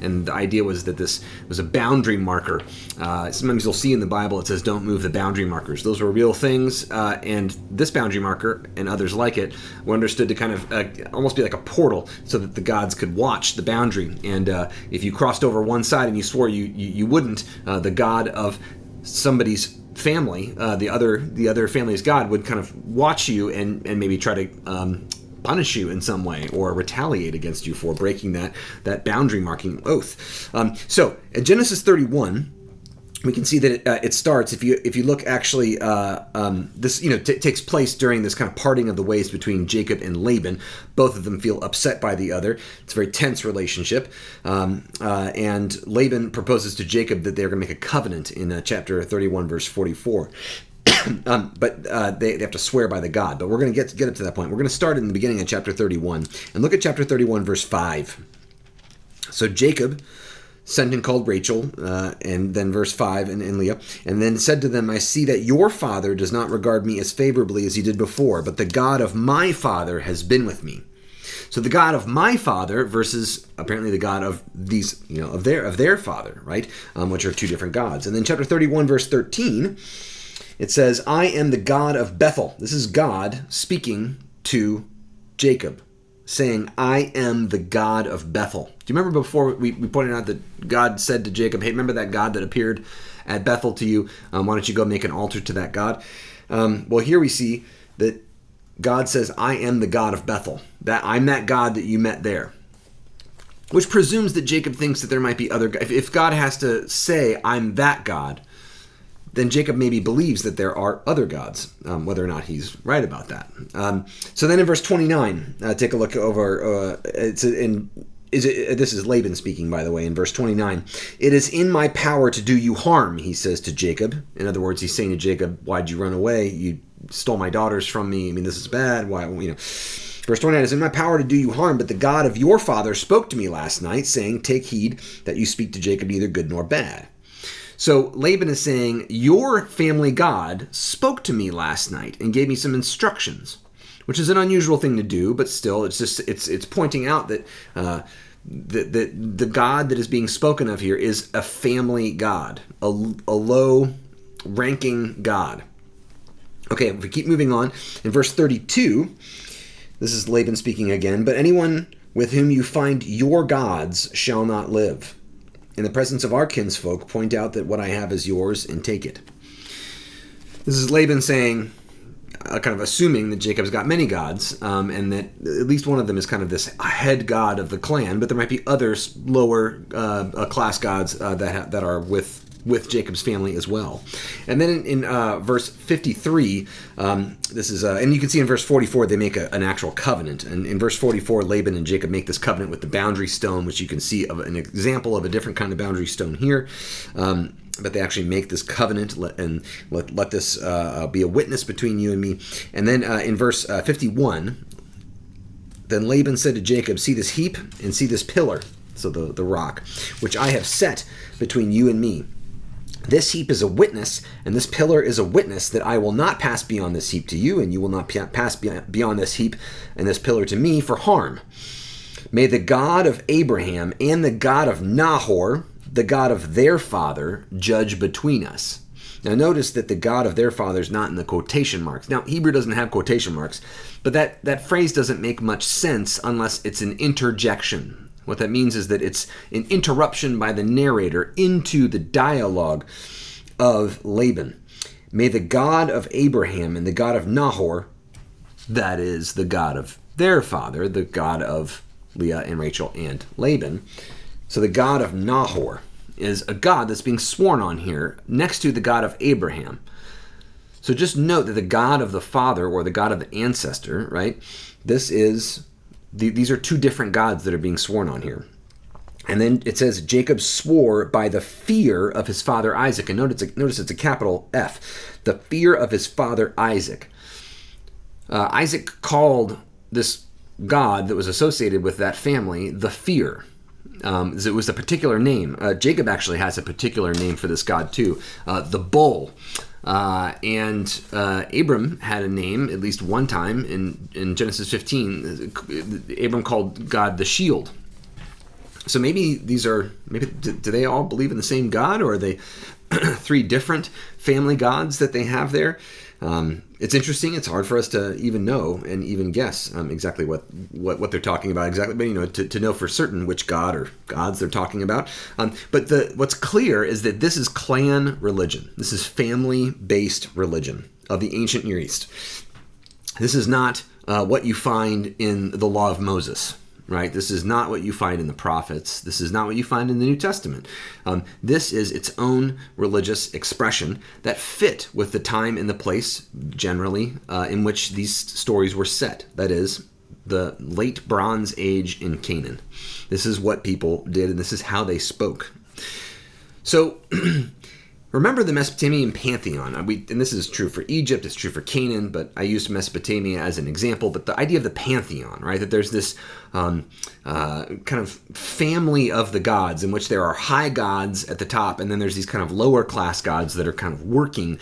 and the idea was that this was a boundary marker. Sometimes you'll see in the Bible it says, "Don't move the boundary markers." Those were real things, and this boundary marker and others like it were understood to kind of almost be like a portal, so that the gods could watch the boundary. And if you crossed over one side and you swore you wouldn't, the god of somebody's family, the other family's god, would kind of watch you and maybe try to punish you in some way or retaliate against you for breaking that boundary marking oath. So at Genesis 31, we can see that it starts, if you look actually, this takes place during this kind of parting of the ways between Jacob and Laban. Both of them feel upset by the other. It's a very tense relationship. And Laban proposes to Jacob that they're going to make a covenant in chapter 31, verse 44. But they have to swear by the God. But we're going to get up to that point. We're going to start in the beginning of chapter 31 and look at chapter 31, verse 5. So Jacob sent and called Rachel, and then verse 5, and Leah, and then said to them, "I see that your father does not regard me as favorably as he did before, but the God of my father has been with me." So the God of my father versus apparently the God of these, of their father, right? Which are two different gods. And then chapter 31, verse 13, it says, I am the God of Bethel. This is God speaking to Jacob, saying, I am the God of Bethel. Do you remember before we pointed out that God said to Jacob, hey, remember that God that appeared at Bethel to you? Why don't you go make an altar to that God? Well, here we see that God says, I am the God of Bethel. That I'm that God that you met there. Which presumes that Jacob thinks that there might be other gods. If God has to say, I'm that God, then Jacob maybe believes that there are other gods, whether or not he's right about that. So then in verse 29, take a look over, this is Laban speaking, by the way, in verse 29. It is in my power to do you harm, he says to Jacob. In other words, he's saying to Jacob, why'd you run away? You stole my daughters from me. I mean, this is bad. Why, Verse 29 is in my power to do you harm, but the God of your father spoke to me last night, saying, take heed that you speak to Jacob neither good nor bad. So Laban is saying, your family God spoke to me last night and gave me some instructions, which is an unusual thing to do, but still, it's pointing out that the God that is being spoken of here is a family God, a low-ranking God. Okay, if we keep moving on, in verse 32, this is Laban speaking again, but anyone with whom you find your gods shall not live. In the presence of our kinsfolk, point out that what I have is yours and take it. This is Laban saying, kind of assuming that Jacob's got many gods, and that at least one of them is kind of this head god of the clan, but there might be other lower class gods that are with Jacob's family as well. And then in verse 53, this is, and you can see in verse 44, they make an actual covenant. And in verse 44, Laban and Jacob make this covenant with the boundary stone, which you can see of an example of a different kind of boundary stone here. But they actually make this covenant and let this be a witness between you and me. And then in verse 51, then Laban said to Jacob, see this heap and see this pillar, so the rock, which I have set between you and me. This heap is a witness, and this pillar is a witness that I will not pass beyond this heap to you, and you will not pass beyond this heap and this pillar to me for harm. May the God of Abraham and the God of Nahor, the God of their father, judge between us. Now notice that the God of their father is not in the quotation marks. Now, Hebrew doesn't have quotation marks, but that phrase doesn't make much sense unless it's an interjection. What that means is that it's an interruption by the narrator into the dialogue of Laban. May the God of Abraham and the God of Nahor, that is the God of their father, the God of Leah and Rachel and Laban. So the God of Nahor is a God that's being sworn on here next to the God of Abraham. So just note that the God of the father or the God of the ancestor, right? These are two different gods that are being sworn on here. And then it says, Jacob swore by the fear of his father Isaac. And notice it's a capital F. The fear of his father Isaac. Isaac called this God that was associated with that family the fear. It was a particular name. Jacob actually has a particular name for this God too. The bull. And Abram had a name at least one time in Genesis 15. Abram called God the shield. So maybe do they all believe in the same God, or are they three different family gods that they have there? It's interesting. It's hard for us to even know and even guess exactly what they're talking about exactly, but to know for certain which god or gods they're talking about. But what's clear is that this is clan religion. This is family-based religion of the ancient Near East. This is not what you find in the Law of Moses. Right? This is not what you find in the prophets. This is not what you find in the New Testament. This is its own religious expression that fit with the time and the place, generally, in which these stories were set. That is, the late Bronze Age in Canaan. This is what people did, and this is how they spoke. So, Remember the Mesopotamian pantheon. And this is true for Egypt, it's true for Canaan, but I used Mesopotamia as an example. But the idea of the pantheon, right? That there's this kind of family of the gods in which there are high gods at the top, and then there's these kind of lower class gods that are kind of working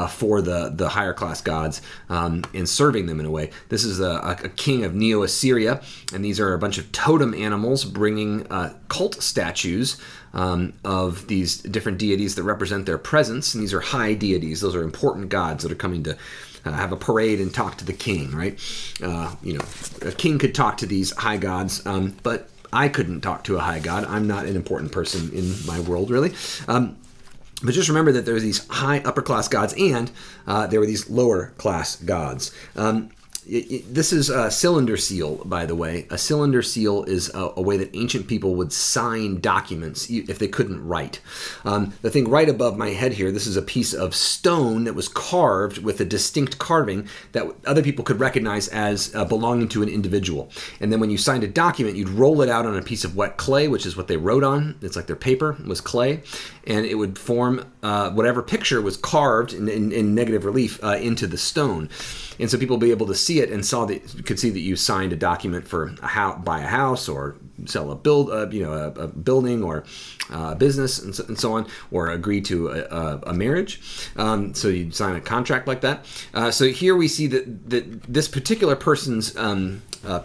for the higher class gods and serving them in a way. This is a king of Neo-Assyria, and these are a bunch of totem animals bringing cult statues of these different deities that represent their presence, and these are high deities. Those are important gods that are coming to have a parade and talk to the king, right? A king could talk to these high gods, but I couldn't talk to a high god. I'm not an important person in my world, really. But just remember that there were these high upper class gods, and there were these lower class gods. This is a cylinder seal, by the way. A cylinder seal is a way that ancient people would sign documents if they couldn't write. The thing right above my head here, this is a piece of stone that was carved with a distinct carving that other people could recognize as belonging to an individual. And then when you signed a document, you'd roll it out on a piece of wet clay, which is what they wrote on. It's like their paper was clay. And it would form whatever picture was carved in negative relief into the stone. And so people would be able to see it and could see that you signed a document for buy a house or sell a building or a business and so on, or agree to a marriage. So you'd sign a contract like that. So here we see that this particular person's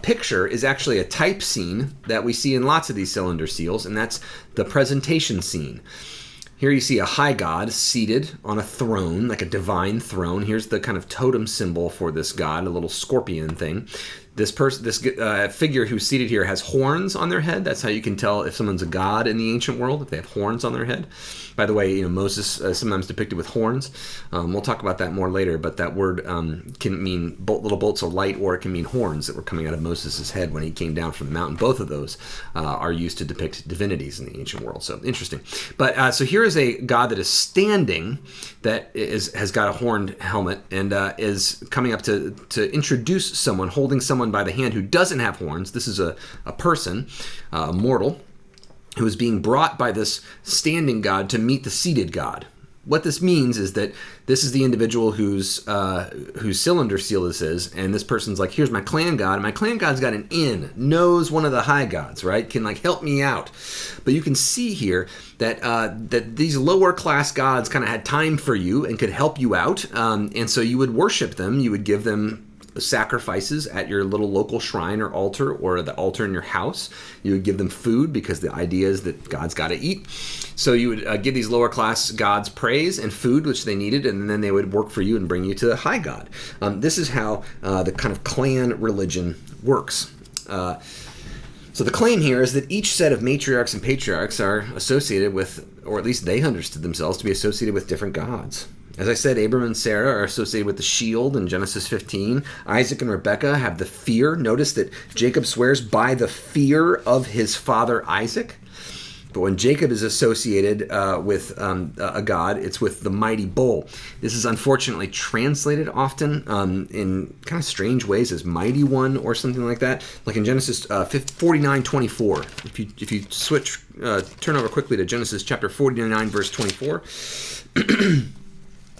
picture is actually a type scene that we see in lots of these cylinder seals, and that's the presentation scene. Here you see a high god seated on a throne, like a divine throne. Here's the kind of totem symbol for this god, a little scorpion thing. This figure who's seated here has horns on their head. That's how you can tell if someone's a god in the ancient world, if they have horns on their head. By the way, Moses sometimes depicted with horns. We'll talk about that more later, but that word can mean little bolts of light, or it can mean horns that were coming out of Moses' head when he came down from the mountain. Both of those are used to depict divinities in the ancient world. So interesting. But so here is a god that is standing, that has got a horned helmet, and is coming up to introduce someone, holding someone by the hand who doesn't have horns. This is a person, a mortal, who is being brought by this standing god to meet the seated god. What this means is that this is the individual whose cylinder seal this is, and this person's like, here's my clan god, and my clan god's got an in, knows one of the high gods, right? Can help me out. But you can see here that these lower class gods kind of had time for you and could help you out, and so you would worship them. You would give them sacrifices at your little local shrine or altar, or the altar in your house. You would give them food, because the idea is that God's got to eat. So you would give these lower class gods praise and food, which they needed, and then they would work for you and bring you to the high god. This is how the kind of clan religion works. So the claim here is that each set of matriarchs and patriarchs are associated with, or at least they understood themselves to be associated with, different gods. As I said, Abram and Sarah are associated with the shield in Genesis 15. Isaac and Rebekah have the fear. Notice that Jacob swears by the fear of his father Isaac. But when Jacob is associated with a god, it's with the mighty bull. This is unfortunately translated often in kind of strange ways as mighty one or something like that. Like in Genesis 49:24. If you switch, turn over quickly to Genesis chapter 49, verse 24.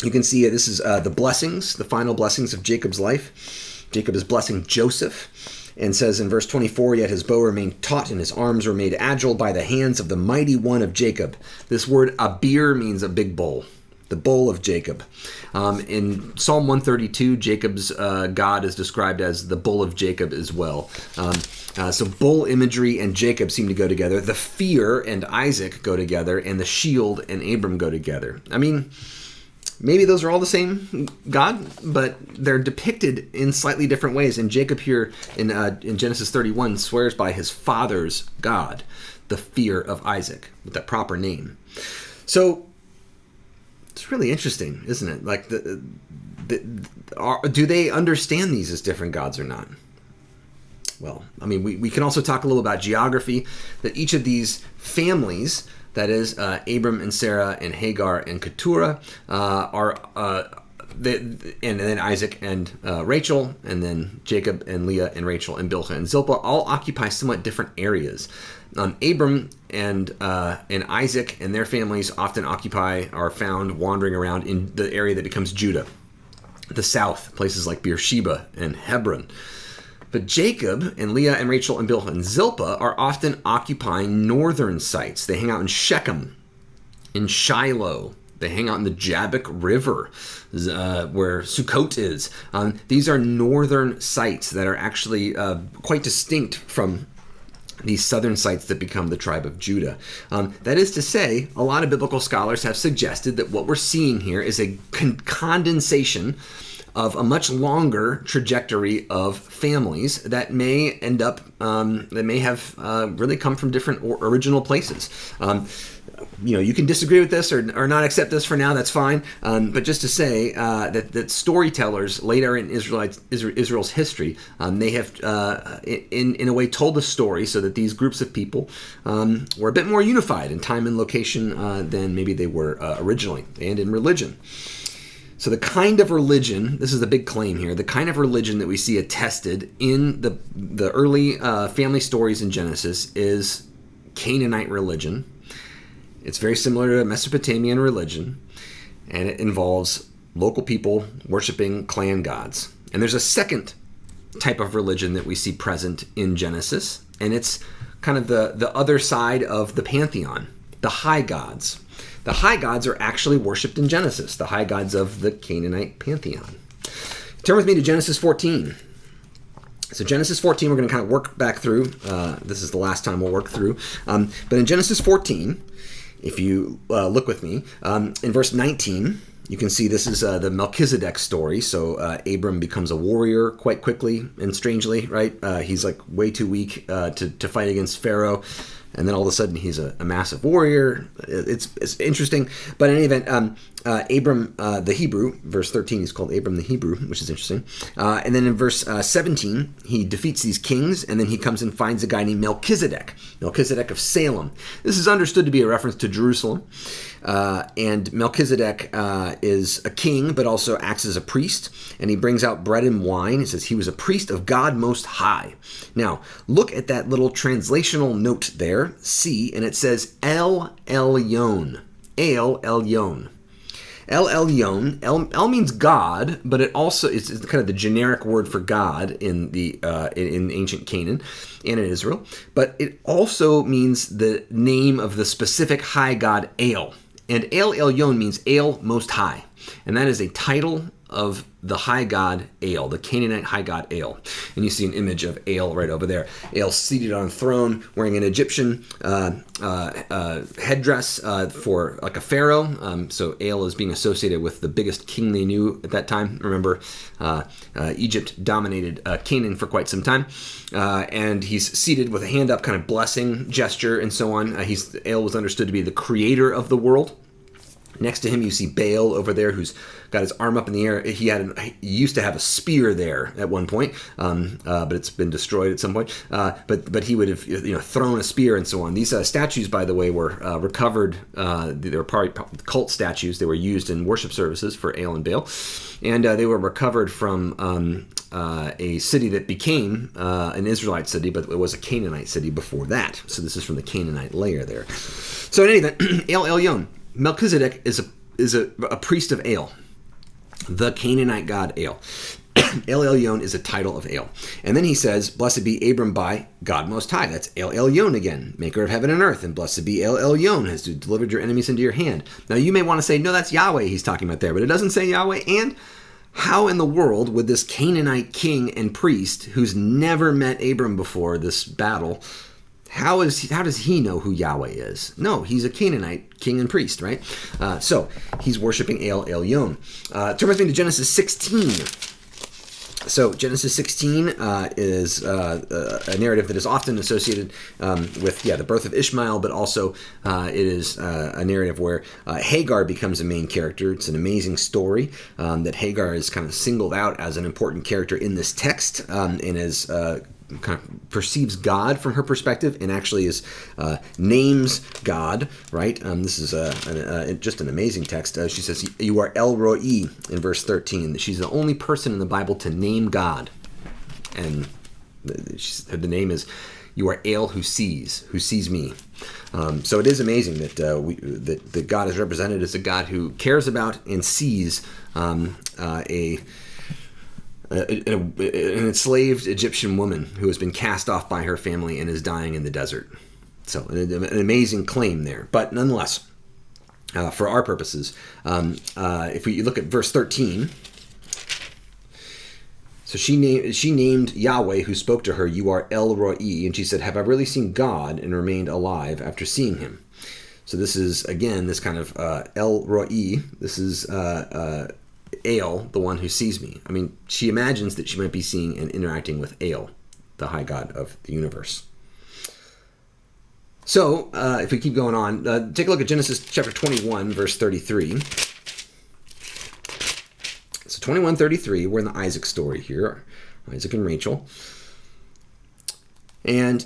You can see this is the blessings, the final blessings of Jacob's life. Jacob is blessing Joseph, and says in verse 24, yet his bow remained taut and his arms were made agile by the hands of the mighty one of Jacob. This word abir means a big bull, the bull of Jacob. In Psalm 132, Jacob's God is described as the bull of Jacob as well. So bull imagery and Jacob seem to go together. The fear and Isaac go together, and the shield and Abram go together. I mean, maybe those are all the same God, but they're depicted in slightly different ways. And Jacob here in Genesis 31 swears by his father's God, the fear of Isaac, with that proper name. So it's really interesting, isn't it? Like, do they understand these as different gods or not? Well, I mean, we can also talk a little about geography, that each of these families, that is, Abram and Sarah and Hagar and Keturah, and then Isaac and Rachel, and then Jacob and Leah and Rachel and Bilhah and Zilpah, all occupy somewhat different areas. Abram and Isaac and their families often are found wandering around in the area that becomes Judah, the south, places like Beersheba and Hebron. But Jacob and Leah and Rachel and Bilhah and Zilpah are often occupying northern sites. They hang out in Shechem, in Shiloh. They hang out in the Jabbok River, where Sukkot is. These are northern sites that are actually quite distinct from these southern sites that become the tribe of Judah. That is to say, a lot of biblical scholars have suggested that what we're seeing here is a condensation of a much longer trajectory of families that may end up, that may have really come from different original places. You can disagree with this or not accept this for now, that's fine. But just to say that storytellers later in Israel's history, they have in a way told the story so that these groups of people were a bit more unified in time and location than maybe they were originally, and in religion. So the kind of religion, this is the big claim here, the kind of religion that we see attested in the early family stories in Genesis is Canaanite religion. It's very similar to Mesopotamian religion, and it involves local people worshiping clan gods. And there's a second type of religion that we see present in Genesis, and it's kind of the other side of the pantheon, the high gods. The high gods are actually worshipped in Genesis, the high gods of the Canaanite pantheon. Turn with me to Genesis 14. So Genesis 14, we're going to kind of work back through. This is the last time we'll work through. But in Genesis 14, if you look with me, in verse 19, you can see this is the Melchizedek story. So Abram becomes a warrior quite quickly and strangely, right? He's like way too weak to fight against Pharaoh. And then all of a sudden he's a massive warrior. It's interesting. But in any event, Abram the Hebrew, verse 13, he's called Abram the Hebrew, which is interesting. And then in verse 17, he defeats these kings, and then he comes and finds a guy named Melchizedek of Salem. This is understood to be a reference to Jerusalem. And Melchizedek is a king, but also acts as a priest. And he brings out bread and wine. It says he was a priest of God Most High. Now, look at that little translational note there, C, and it says El Elyon. El Elyon. El Elyon. El means God, but it also is kind of the generic word for God in in ancient Canaan and in Israel. But it also means the name of the specific high god El. And El Elyon means El Most High. And that is a title of the high god El, the Canaanite high god El. And you see an image of El right over there. El seated on a throne, wearing an Egyptian headdress for like a pharaoh. So El is being associated with the biggest king they knew at that time. Remember, Egypt dominated Canaan for quite some time. And he's seated with a hand up, kind of blessing gesture and so on. El was understood to be the creator of the world. Next to him, you see Baal over there, who's got his arm up in the air. He used to have a spear there at one point, but it's been destroyed at some point. But he would have thrown a spear and so on. These statues, by the way, were recovered. They were probably cult statues. They were used in worship services for El and Baal, and they were recovered from a city that became an Israelite city, but it was a Canaanite city before that. So this is from the Canaanite layer there. So in any event, El Elyon. Melchizedek is a priest of El, the Canaanite god El. El Elyon is a title of El. And then he says, blessed be Abram by God Most High. That's El Elyon again, maker of heaven and earth. And blessed be El Elyon, has delivered your enemies into your hand. Now you may want to say, no, that's Yahweh he's talking about there, but it doesn't say Yahweh. And how in the world would this Canaanite king and priest, who's never met Abram before this battle, how does he know who Yahweh is? No, he's a Canaanite king and priest, right? So he's worshiping El Elyon. Turn with me to Genesis 16. So Genesis 16 is a narrative that is often associated with the birth of Ishmael, but also it is a narrative where Hagar becomes a main character. It's an amazing story that Hagar is kind of singled out as an important character in this text and is kind of perceives God from her perspective and actually names God, right? This is just an amazing text. She says, you are El Roi in verse 13. She's the only person in the Bible to name God. And the name is You are El who sees me. So it is amazing that that God is represented as a God who cares about and sees an enslaved Egyptian woman who has been cast off by her family and is dying in the desert. So an amazing claim there. But nonetheless, for our purposes, if we look at verse 13, so she named Yahweh who spoke to her, "You are El Roi," and she said, "Have I really seen God and remained alive after seeing him?" So this is, again, this kind of El Roi. This is El, the one who sees me. I mean, she imagines that she might be seeing and interacting with El, the high God of the universe. So, if we keep going on, take a look at Genesis chapter 21, verse 33. So 21:33, we're in the Isaac story here, Isaac and Rachel. And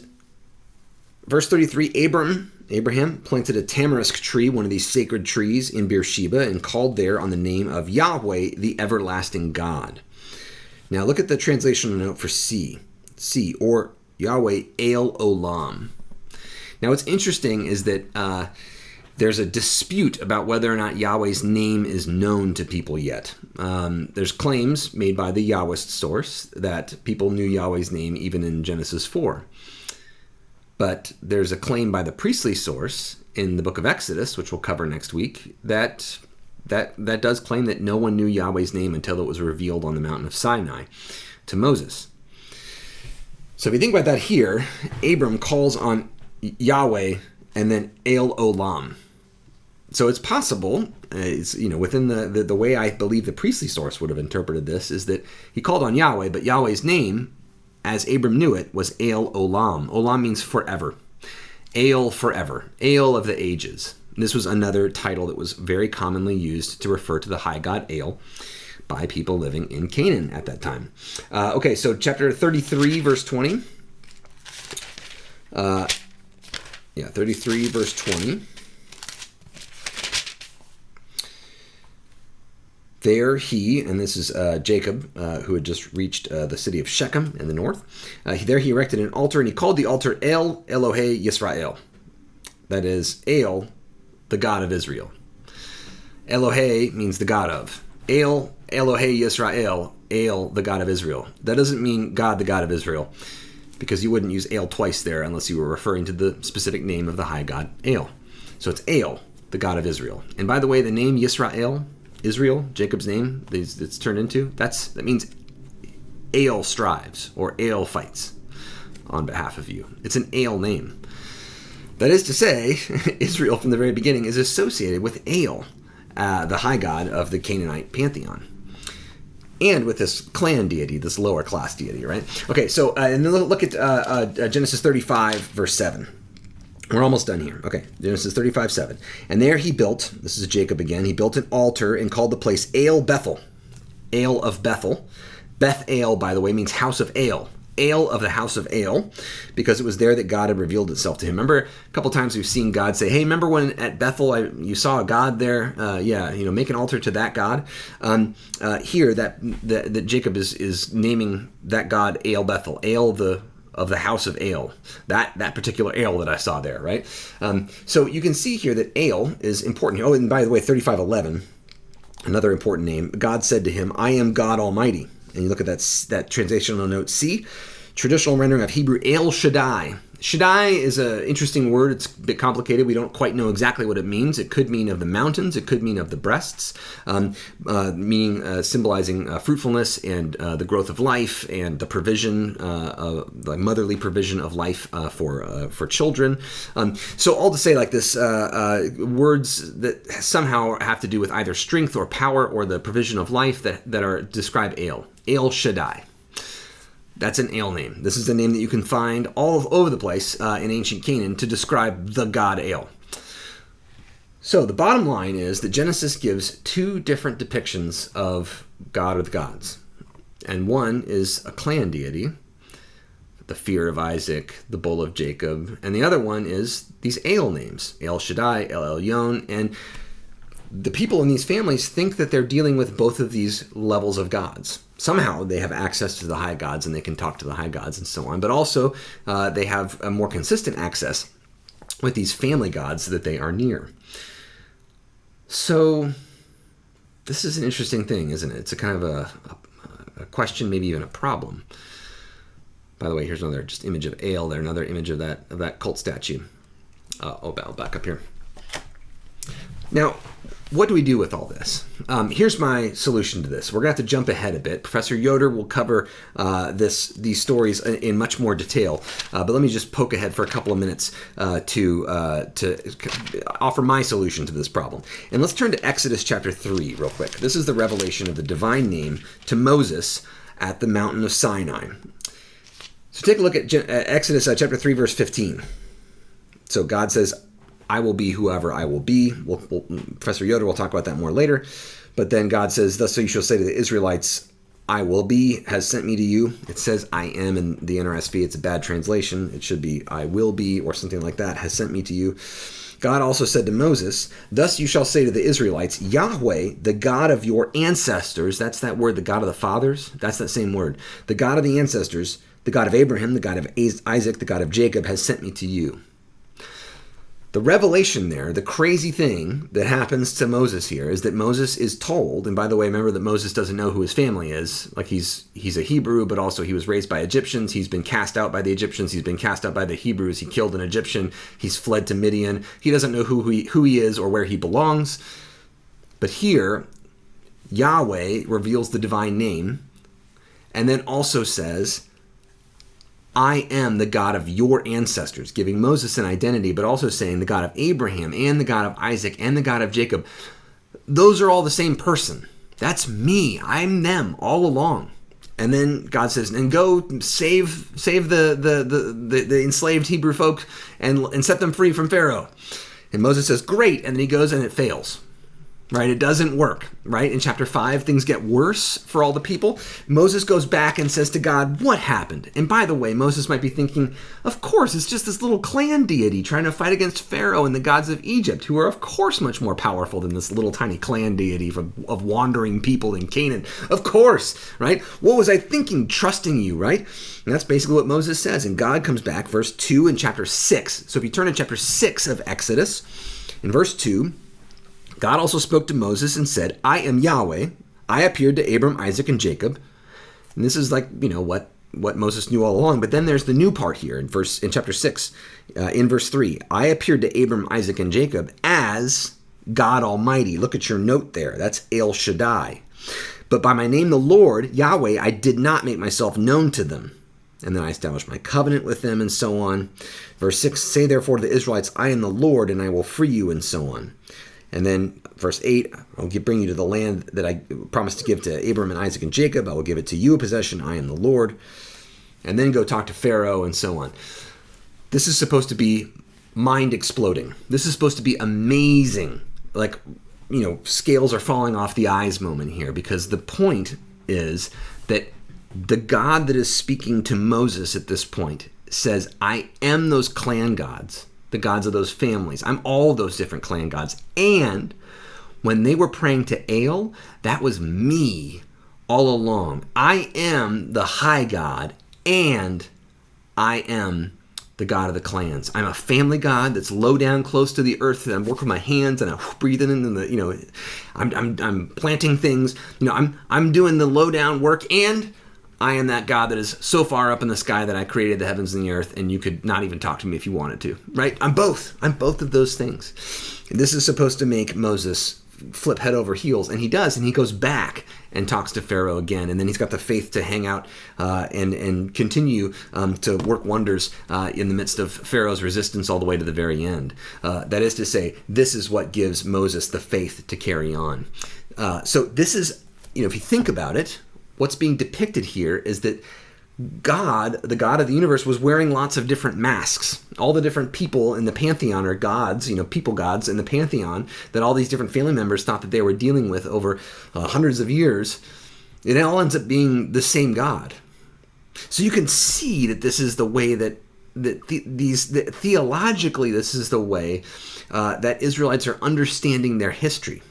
verse 33, Abraham planted a tamarisk tree, one of these sacred trees, in Beersheba, and called there on the name of Yahweh, the everlasting God. Now look at the translational note for see, or Yahweh El Olam. Now what's interesting is that there's a dispute about whether or not Yahweh's name is known to people yet. There's claims made by the Yahwist source that people knew Yahweh's name even in Genesis 4. But there's a claim by the priestly source in the book of Exodus, which we'll cover next week, that does claim that no one knew Yahweh's name until it was revealed on the mountain of Sinai to Moses. So if you think about that here, Abram calls on Yahweh and then El Olam. So it's possible, within the way I believe the priestly source would have interpreted this, is that he called on Yahweh, but Yahweh's name, as Abram knew it, was El Olam. Olam means forever. El, forever. El of the ages. This was another title that was very commonly used to refer to the high god El by people living in Canaan at that time. Okay, so chapter 33, verse 20. 33, verse 20. There he, and this is Jacob, who had just reached the city of Shechem in the north. There he erected an altar, and he called the altar El Elohe Yisrael. That is, El, the God of Israel. Elohe means the God of. El Elohe Yisrael, El, the God of Israel. That doesn't mean God, the God of Israel, because you wouldn't use El twice there unless you were referring to the specific name of the high god, El. So it's El, the God of Israel. And by the way, the name Yisrael, Israel, Jacob's name, it's turned into, that means El strives, or El fights on behalf of you. It's an El name. That is to say, Israel from the very beginning is associated with El, the high god of the Canaanite pantheon. And with this clan deity, this lower class deity, right? Okay, so and then look at Genesis 35, verse 7. We're almost done here. Okay, Genesis 35, 7. And there he built, this is Jacob again, he built an altar and called the place El Bethel. El of Bethel. Beth El, by the way, means house of El. El of the house of El, because it was there that God had revealed itself to him. Remember, a couple times we've seen God say, hey, remember when at Bethel you saw a God there? Make an altar to that God. Here, that Jacob is naming that God El Bethel, El of the house of El, that particular El that I saw there, right? So you can see here that El is important. Oh, and by the way, 35:11, another important name. God said to him, I am God Almighty. And you look at that translational note C, traditional rendering of Hebrew El Shaddai. Shaddai is an interesting word. It's a bit complicated. We don't quite know exactly what it means. It could mean of the mountains. It could mean of the breasts, meaning symbolizing fruitfulness and the growth of life and the provision, the motherly provision of life for children. So all to say like this, words that somehow have to do with either strength or power or the provision of life that are describe El Shaddai. That's an El name. This is a name that you can find all over the place in ancient Canaan to describe the god El. So the bottom line is that Genesis gives two different depictions of God or the gods. And one is a clan deity, the fear of Isaac, the bull of Jacob. And the other one is these El names, El Shaddai, El Elyon. And the people in these families think that they're dealing with both of these levels of gods. somehow they have access to the high gods and they can talk to the high gods and so on. But also they have a more consistent access with these family gods that they are near. So this is an interesting thing, isn't it? It's a kind of a question, maybe even a problem. By the way, here's another just image of Ale there, another image of that cult statue. I'll back up here. Now, what do we do with all this? Here's my solution to this. We're going to have to jump ahead a bit. Professor Yoder will cover these stories in much more detail. But let me just poke ahead for a couple of minutes to offer my solution to this problem. And let's turn to Exodus chapter 3 real quick. This is the revelation of the divine name to Moses at the mountain of Sinai. So take a look at Exodus chapter 3, verse 15. So God says, I will be whoever I will be. Professor Yoder will talk about that more later. But then God says, thus so you shall say to the Israelites, I will be has sent me to you. It says I am in the NRSV. It's a bad translation. It should be I will be or something like that, has sent me to you. God also said to Moses, thus you shall say to the Israelites, Yahweh, the God of your ancestors, that's that word, the God of the fathers, that's that same word. The God of the ancestors, the God of Abraham, the God of Isaac, the God of Jacob has sent me to you. The revelation there, the crazy thing that happens to Moses here is that Moses is told, and by the way, remember that Moses doesn't know who his family is. Like he's a Hebrew, but also he was raised by Egyptians. He's been cast out by the Egyptians. He's been cast out by the Hebrews. He killed an Egyptian. He's fled to Midian. He doesn't know who he is or where he belongs. But here, Yahweh reveals the divine name and then also says, I am the God of your ancestors, giving Moses an identity, but also saying the God of Abraham and the God of Isaac and the God of Jacob. Those are all the same person. That's me. I'm them all along. And then God says, and go save the enslaved Hebrew folk and set them free from Pharaoh. And Moses says, great. And then he goes and it fails. Right? It doesn't work, right? In chapter 5, things get worse for all the people. Moses goes back and says to God, what happened? And by the way, Moses might be thinking, of course, it's just this little clan deity trying to fight against Pharaoh and the gods of Egypt, who are, of course, much more powerful than this little tiny clan deity of wandering people in Canaan. Of course, right? What was I thinking, trusting you, right? And that's basically what Moses says. And God comes back, verse 2 in chapter 6. So if you turn to chapter 6 of Exodus, in verse 2, God also spoke to Moses and said, I am Yahweh. I appeared to Abram, Isaac, and Jacob. And this is like, what Moses knew all along. But then there's the new part here in chapter 6, in verse 3. I appeared to Abram, Isaac, and Jacob as God Almighty. Look at your note there. That's El Shaddai. But by my name, the Lord, Yahweh, I did not make myself known to them. And then I established my covenant with them and so on. Verse 6, say therefore to the Israelites, I am the Lord, and I will free you and so on. And then verse 8, I'll bring you to the land that I promised to give to Abram and Isaac and Jacob. I will give it to you a possession. I am the Lord. And then go talk to Pharaoh and so on. This is supposed to be mind exploding. This is supposed to be amazing. Like, scales are falling off the eyes moment here, because the point is that the God that is speaking to Moses at this point says, I am those clan gods. The gods of those families. I'm all those different clan gods. And when they were praying to Ale, that was me all along. I am the high God, and I am the God of the clans. I'm a family God that's low down, close to the earth, and I work with my hands, and I breathe in, and I'm planting things. I'm doing the low down work, and I am that God that is so far up in the sky that I created the heavens and the earth, and you could not even talk to me if you wanted to, right? I'm both of those things. This is supposed to make Moses flip head over heels, and he does, and he goes back and talks to Pharaoh again, and then he's got the faith to hang out and continue to work wonders in the midst of Pharaoh's resistance all the way to the very end. That is to say, this is what gives Moses the faith to carry on. So this is, if you think about it, what's being depicted here is that God, the God of the universe, was wearing lots of different masks. All the different people in the pantheon are gods, people gods in the pantheon that all these different family members thought that they were dealing with over hundreds of years. It all ends up being the same God. So you can see that this is the way that theologically, this is the way that Israelites are understanding their history.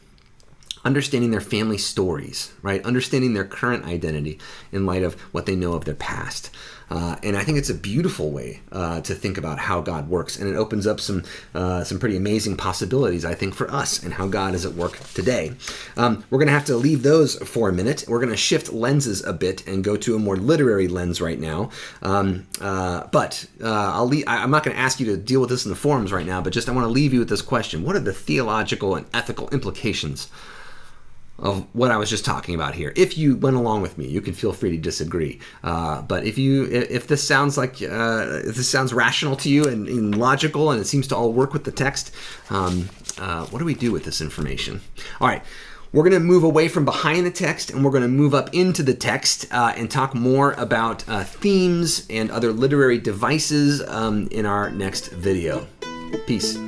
understanding their family stories, right? Understanding their current identity in light of what they know of their past. And I think it's a beautiful way to think about how God works, and it opens up some pretty amazing possibilities, I think, for us and how God is at work today. We're going to have to leave those for a minute. We're going to shift lenses a bit and go to a more literary lens right now. But I'm not going to ask you to deal with this in the forums right now, but just I want to leave you with this question. What are the theological and ethical implications of what I was just talking about here? If you went along with me, you can feel free to disagree. But if this sounds rational to you and logical, and it seems to all work with the text, what do we do with this information? All right. We're going to move away from behind the text, and we're going to move up into the text and talk more about themes and other literary devices in our next video. Peace.